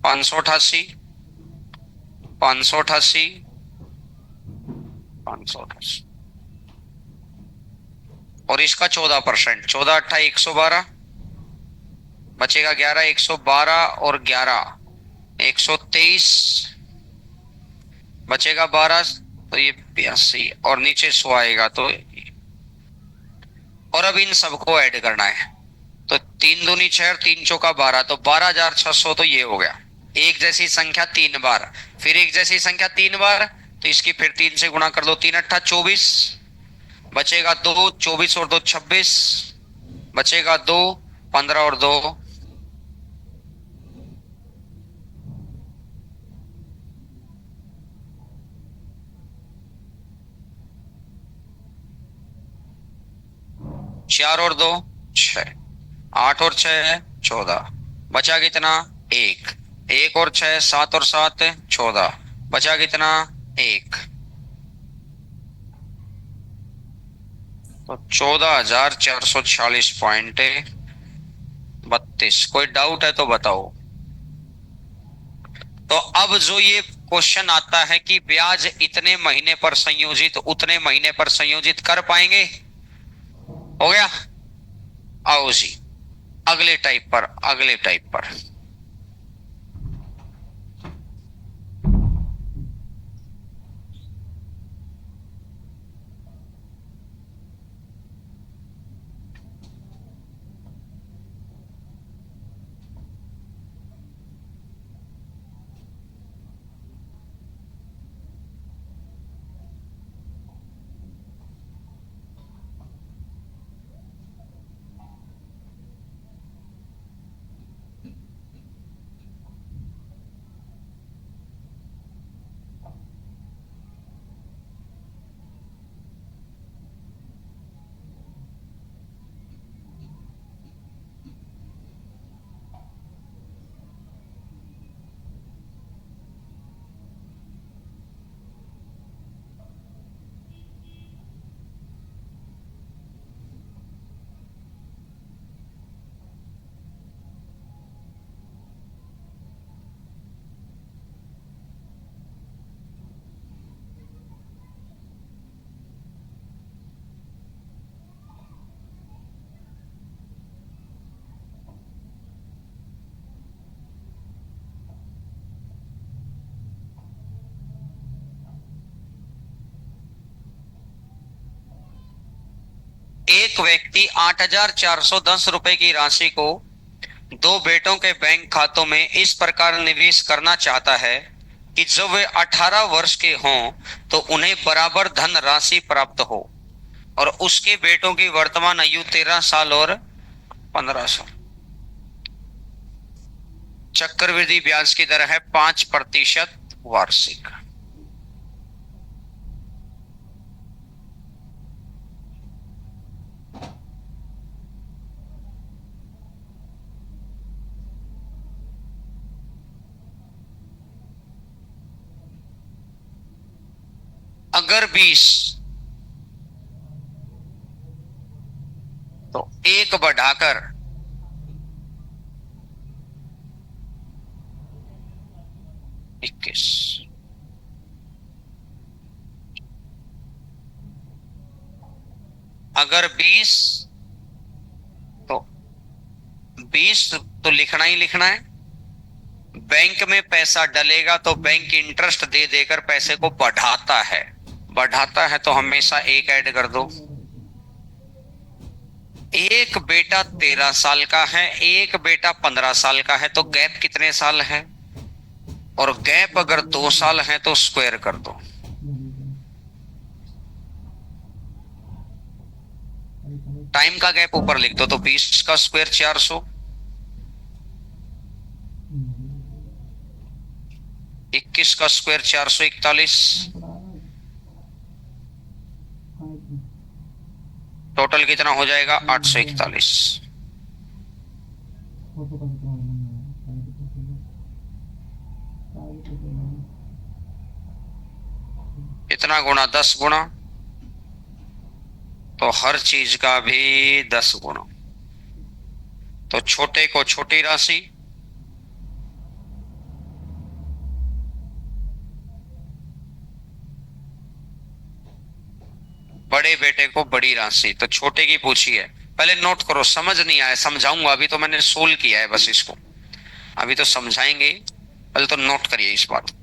S3: 588, 588, 588 और इसका 14%, 14 28 112, बचेगा 11, 112 और 11 123, बचेगा 12, तो ये 82 और नीचे 100 आएगा, तो और अब इन सबको ऐड करना है। तो 3 दूनी 6, 3 चौका 12, तो 12,600, तो ये हो गया। एक जैसी संख्या 3 बार, फिर एक जैसी संख्या 3 बार, तो इसकी फिर 3 से गुणा कर दो, 3 अट्ठा 24, बचेगा 2, 24 और 2 26, बचेगा 2, 15 और 2 4 और 2 6, 8 और 6 14, बचा कितना 1, 1 और 6 7 और 7 14, बचा कितना 1, तो 14,446.32। कोई डाउट है तो बताओ। तो अब जो ये क्वेश्चन आता है कि ब्याज इतने महीने पर संयोजित उतने महीने पर संयोजित कर पाएंगे, हो गया। आओ जी अगले टाइप पर, अगले टाइप पर। एक व्यक्ति 8,410 रुपए की राशि को 2 बेटों के बैंक खातों में इस प्रकार निवेश करना चाहता है कि जब वे 18 वर्ष के हों तो उन्हें बराबर धन राशि प्राप्त हो और उसके बेटों की वर्तमान आयु 13 साल और 15 साल। चक्रवृद्धि ब्याज की दर है 5% वार्षिक। अगर 20 तो 1 बढ़ाकर 21, अगर 20 20 तो लिखना ही लिखना है। बैंक में पैसा डलेगा तो बैंक इंटरेस्ट दे देकर पैसे को बढ़ाता है, बढ़ाता है तो हमेशा एक ऐड कर दो। एक बेटा 13 साल का है, एक बेटा 15 साल का है, तो गैप कितने साल है? और गैप अगर 2 साल है तो स्क्वायर कर दो। टाइम का गैप ऊपर लिख दो, तो 20 का स्क्वायर 400, 21 का स्क्वायर 441, टोटल कितना हो जाएगा? 841। इतना गुणा 10 गुणा, तो हर चीज का भी 10 गुणा। तो छोटे को छोटी राशि, बड़े बेटे को बड़ी राशि। तो छोटे की पूछी है, पहले नोट करो, समझ नहीं आया समझाऊंगा, अभी तो मैंने सोल्व किया है बस इसको, अभी तो समझाएंगे, पहले तो नोट करिए इस बात।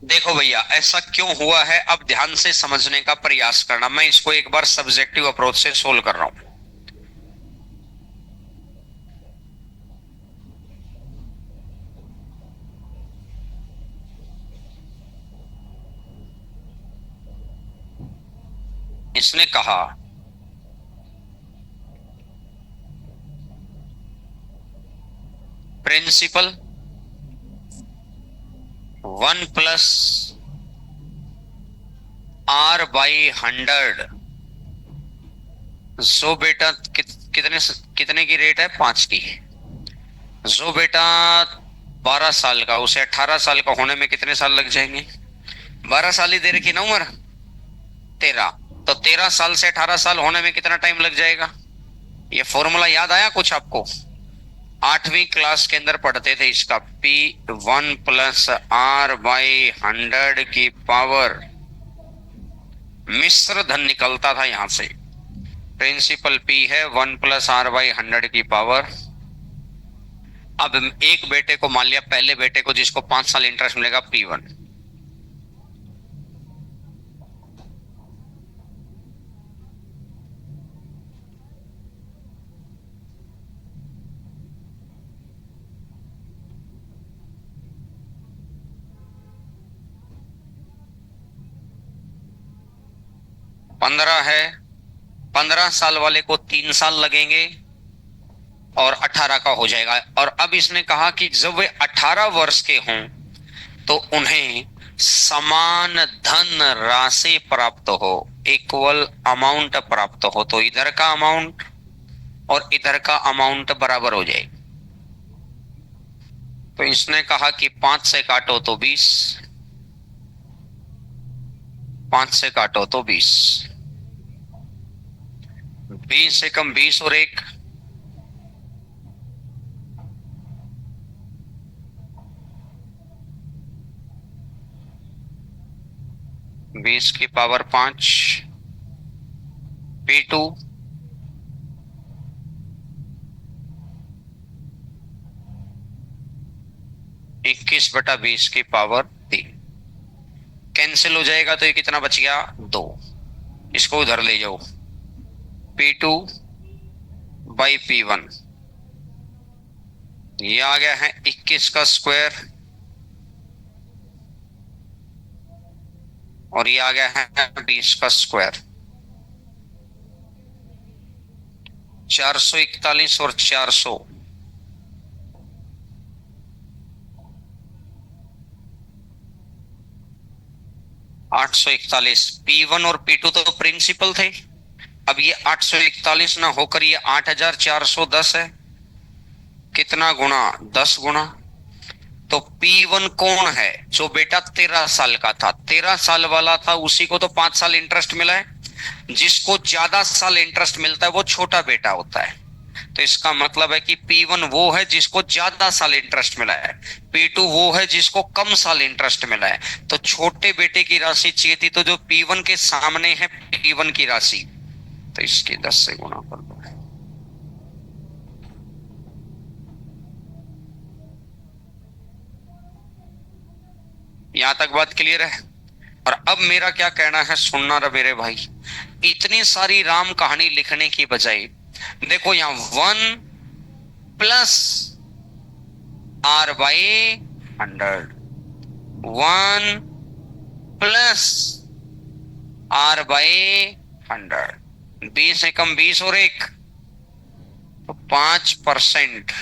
S3: देखो भैया ऐसा क्यों हुआ है, अब ध्यान से समझने का प्रयास करना। मैं इसको एक बार सब्जेक्टिव अप्रोच से सोल्व कर रहा हूं। इसने कहा प्रिंसिपल 1 प्लस R बाई 100, जो बेटा कितने कितने की रेट है? 5 की। जो बेटा 12 साल का, उसे 18 साल का होने में कितने साल लग जाएंगे? 12 साल ही दे रखी ना उम्र, 13, तो 13 साल से 18 साल होने में कितना टाइम लग जाएगा? ये फॉर्मूला याद आया कुछ आपको? 8वीं क्लास के अंदर पढ़ते थे इसका, P1 प्लस R बाई 100 की पावर, मिश्र धन निकलता था यहां से। प्रिंसिपल P है 1 प्लस R बाई 100 की पावर। अब एक बेटे को मान लिया, पहले बेटे को जिसको 5 साल इंटरेस्ट मिलेगा, P1। पंद्रह है, 15 साल वाले को 3 साल लगेंगे और 18 का हो जाएगा। और अब इसने कहा कि जब वे 18 वर्ष के हों तो उन्हें समान धन राशि प्राप्त हो, इक्वल अमाउंट प्राप्त हो। तो इधर का अमाउंट और इधर का अमाउंट बराबर हो जाए। तो इसने कहा कि 5 से काटो तो 20, 5 से काटो तो 20, 20 से कम 20 और 1, 20 की पावर 5, P2 21 बटा 20 की पावर 3। कैंसिल हो जाएगा तो ये कितना बच गया, 2। इसको उधर ले जाओ, P2 बाई P1, ये आ गया है 21 का स्क्वायर, और ये आ गया है 20 का स्क्वायर। 441 और 400, 841। P1 और P2 तो प्रिंसिपल थे, अब ये 841 ना होकर ये 8410 है। कितना गुना, 10 गुना। तो P1 कौन है, जो बेटा 13 साल का था, 13 साल वाला था, उसी को तो 5 साल इंटरेस्ट मिला है। जिसको ज्यादा साल इंटरेस्ट मिलता है वो छोटा बेटा होता है। तो इसका मतलब है कि P1 वो है जिसको ज्यादा साल इंटरेस्ट मिला है, P2 वो है जिसको कम साल इंटरेस्ट मिला है। तो छोटे बेटे की राशि चाहिए थी, तो जो P1 के सामने है P1 की राशि, तो इसकी 10 से गुना कर दो। यहां तक बात क्लियर है। और अब मेरा क्या कहना है, सुनना रहा मेरे भाई। इतनी सारी राम कहानी लिखने की बजाय देखो यहां 1 plus R by 100, 1 plus R by 100, 20 एकम 20 और 1 तो 5%।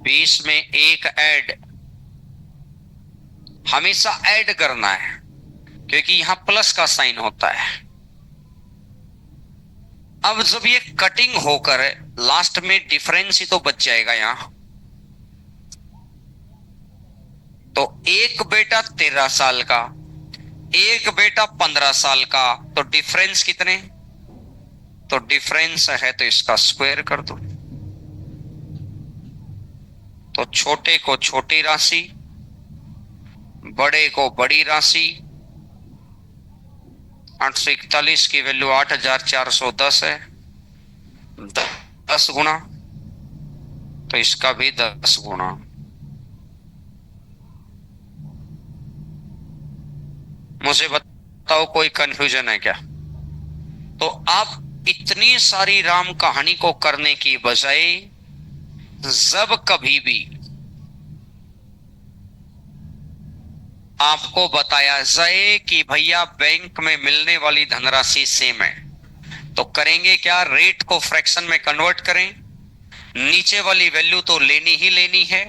S3: 20 में 1 ऐड, हमेशा ऐड करना है क्योंकि यहां प्लस का साइन होता है। अब जब ये कटिंग होकर लास्ट में डिफरेंस ही तो बच जाएगा यहां। तो एक बेटा 13 साल का, एक बेटा 15 साल का, तो डिफरेंस कितने, तो डिफरेंस है तो इसका स्क्वायर कर दो। तो छोटे को छोटी राशि, बड़े को बड़ी राशि। 841 की वैल्यू 8410 है, 10 गुना, तो इसका भी 10 गुना। मुझे बताओ कोई कंफ्यूजन है क्या? तो आप इतनी सारी राम कहानी को करने की बजाय जब कभी भी आपको बताया जाए कि भैया बैंक में मिलने वाली धनराशि सेम है, तो करेंगे क्या, रेट को फ्रैक्शन में कन्वर्ट करें, नीचे वाली वैल्यू तो लेनी ही लेनी है,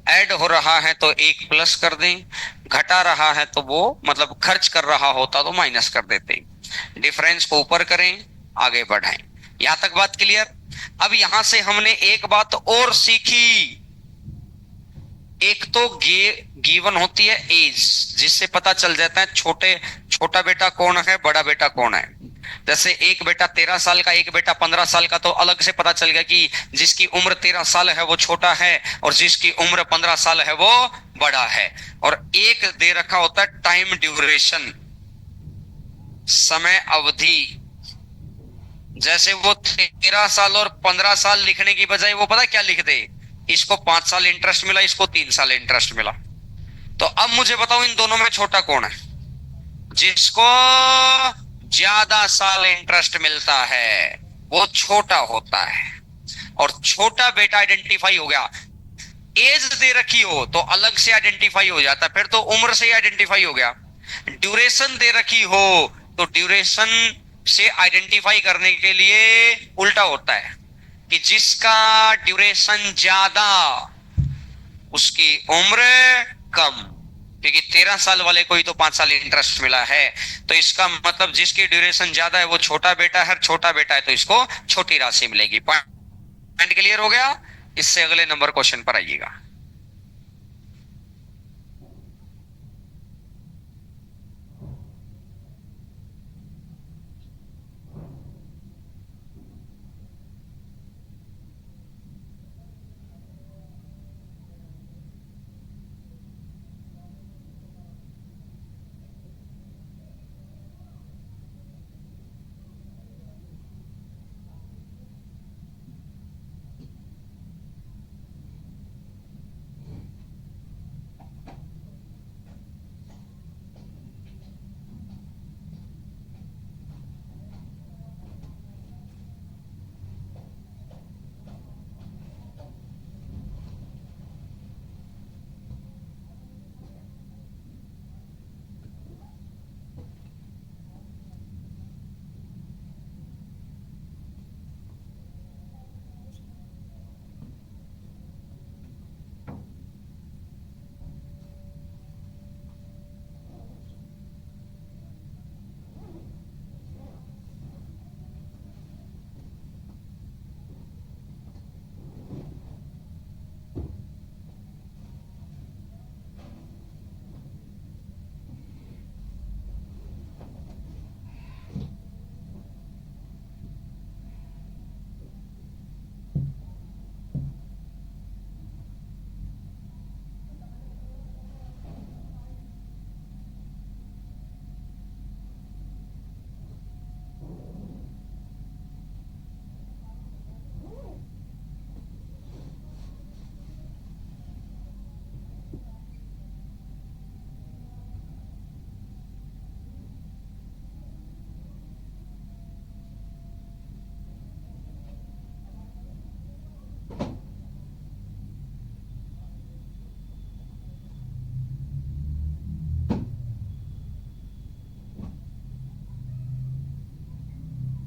S3: ऐड हो रहा है तो 1 प्लस कर दें, घटा रहा है तो वो मतलब खर्च कर रहा होता तो माइनस कर देते, डिफरेंस को ऊपर करें, आगे बढ़ाएं। यहां तक बात क्लियर। अब यहां से हमने एक बात और सीखी, एक तो गिवन होती है एज, जिससे पता चल जाता है छोटा बेटा कौन है, बड़ा बेटा कौन है। जैसे एक बेटा 13 साल का, एक बेटा 15 साल का, तो अलग से पता चल गया कि जिसकी उम्र 13 साल है वो छोटा है और जिसकी उम्र 15 साल है वो बड़ा है। और एक दे रखा होता है टाइम ड्यूरेशन, समय अवधि। जैसे वो 13 साल और 15 साल लिखने की बजाय वो पता क्या लिख दे, इसको 5 साल इंटरेस्ट मिला, इसको 3 साल इंटरेस्ट मिला। तो अब मुझे बताओ इन दोनों में छोटा कौन है? जिसको ज्यादा साल इंटरेस्ट मिलता है वो छोटा होता है। और छोटा बेटा आइडेंटिफाई हो गया, एज दे रखी हो तो अलग से आइडेंटिफाई हो जाता, फिर तो उम्र से ही आइडेंटिफाई हो गया। ड्यूरेशन दे रखी हो तो ड्यूरेशन से आइडेंटिफाई करने के लिए उल्टा होता है कि जिसका ड्यूरेशन ज्यादा उसकी उम्र कम, क्योंकि 13 साल वाले को ही तो 5 साल इंटरेस्ट मिला है। तो इसका मतलब जिसकी ड्यूरेशन ज्यादा है वो छोटा बेटा है, छोटा बेटा है तो इसको छोटी राशि मिलेगी। पॉइंट क्लियर हो गया? इससे अगले नंबर क्वेश्चन पर आइएगा।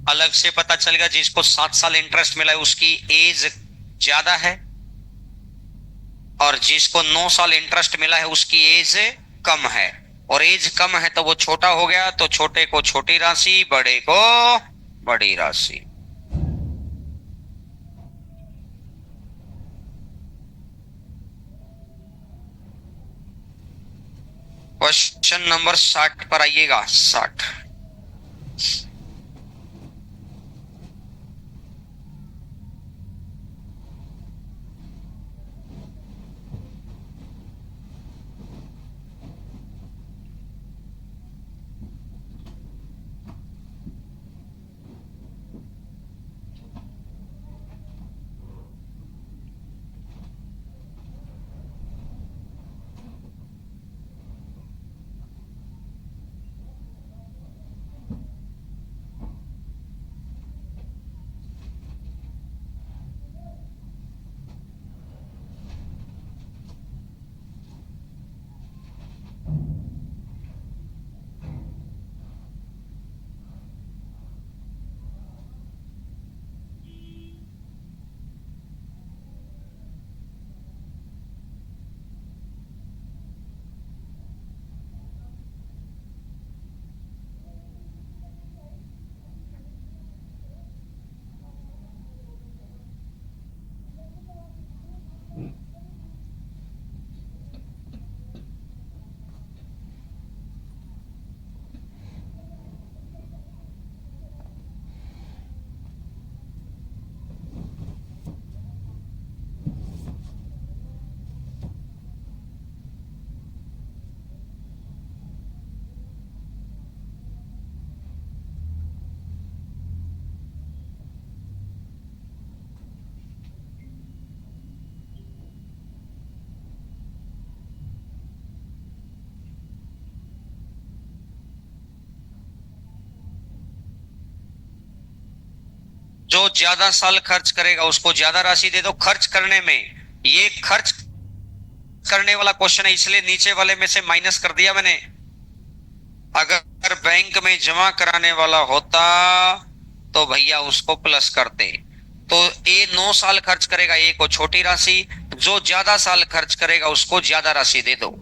S3: अलग से पता चलेगा। जिसको 7 साल इंटरेस्ट मिला है उसकी एज ज्यादा है, और जिसको 9 साल इंटरेस्ट मिला है उसकी एज कम है। और एज कम है तो वो छोटा हो गया, तो छोटे को छोटी राशि, बड़े को बड़ी राशि। क्वेश्चन नंबर 60 पर आइएगा। 60। जो ज्यादा साल खर्च करेगा उसको ज्यादा राशि दे दो। खर्च करने में, ये खर्च करने वाला क्वेश्चन है इसलिए नीचे वाले में से माइनस कर दिया मैंने। अगर बैंक में जमा कराने वाला होता तो भैया उसको प्लस करते। तो ए 9 साल खर्च करेगा, ए को छोटी राशि, जो ज्यादा साल खर्च करेगा उसको ज्यादा राशि दे दो।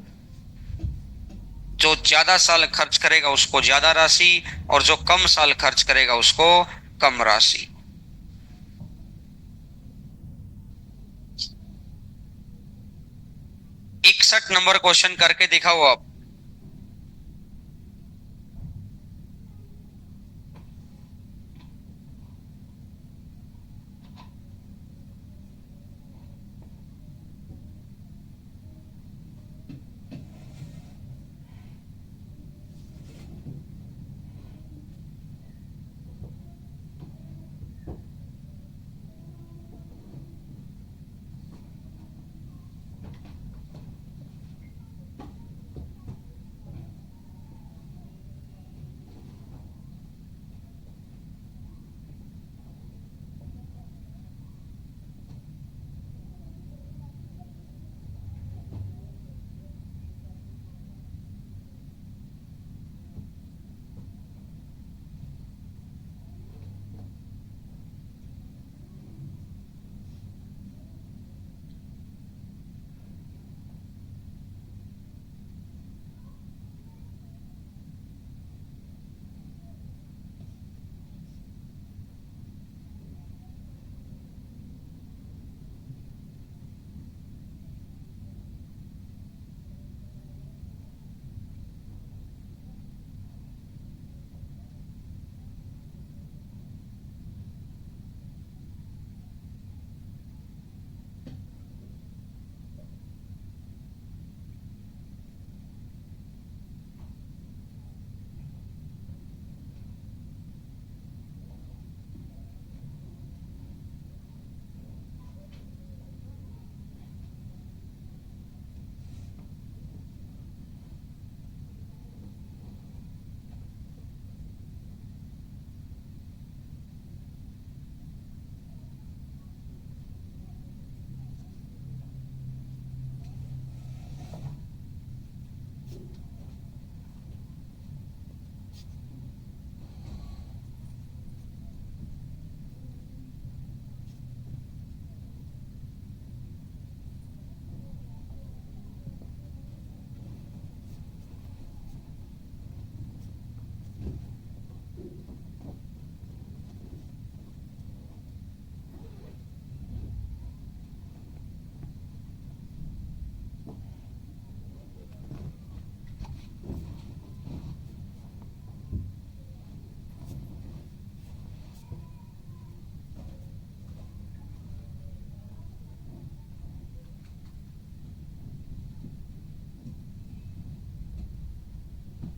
S3: जो ज्यादा साल खर्च करेगा उसको ज्यादा राशि, और जो कम साल खर्च करेगा उसको कम राशि। 61 नंबर क्वेश्चन करके दिखाओ आप।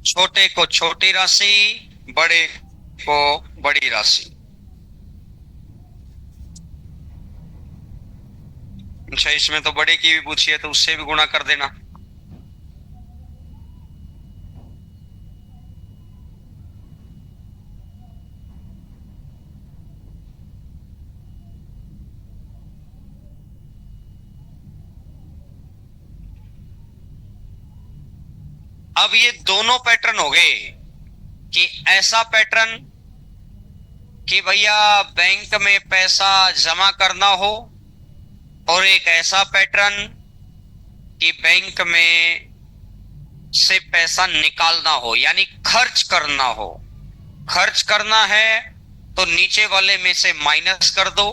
S3: छोटे को छोटी राशि, बड़े को बड़ी राशि। अच्छा, इसमें तो बड़े की भी पूछी है तो उससे भी गुणा कर देना। अब ये दोनों पैटर्न हो गए कि ऐसा पैटर्न कि भैया बैंक में पैसा जमा करना हो, और एक ऐसा पैटर्न कि बैंक में से पैसा निकालना हो, यानी खर्च करना हो। खर्च करना है तो नीचे वाले में से माइनस कर दो,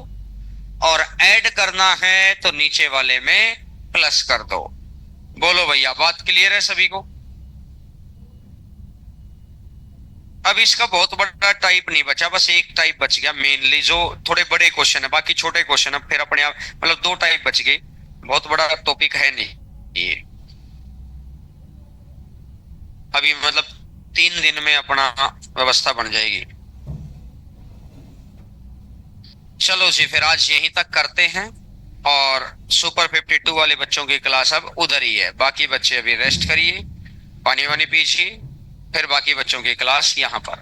S3: और ऐड करना है तो नीचे वाले में प्लस कर दो। बोलो भैया, बात क्लियर है सभी को? अब इसका बहुत बड़ा टाइप नहीं बचा, बस एक टाइप बच गया मेनली, जो थोड़े बड़े क्वेश्चन है, बाकी छोटे क्वेश्चन है फिर अपने आप, मतलब दो टाइप बच गई, बहुत बड़ा टॉपिक है नहीं ये। अभी मतलब 3 दिन में अपना व्यवस्था बन जाएगी। चलो जी, फिर आज यहीं तक करते हैं, और सुपर 52 वाले बच्चों की क्लास अब उधर ही है। बाकी बच्चे अभी रेस्ट करिए, पानी वानी पीजिए, फिर बाकी बच्चों की क्लास यहाँ पर।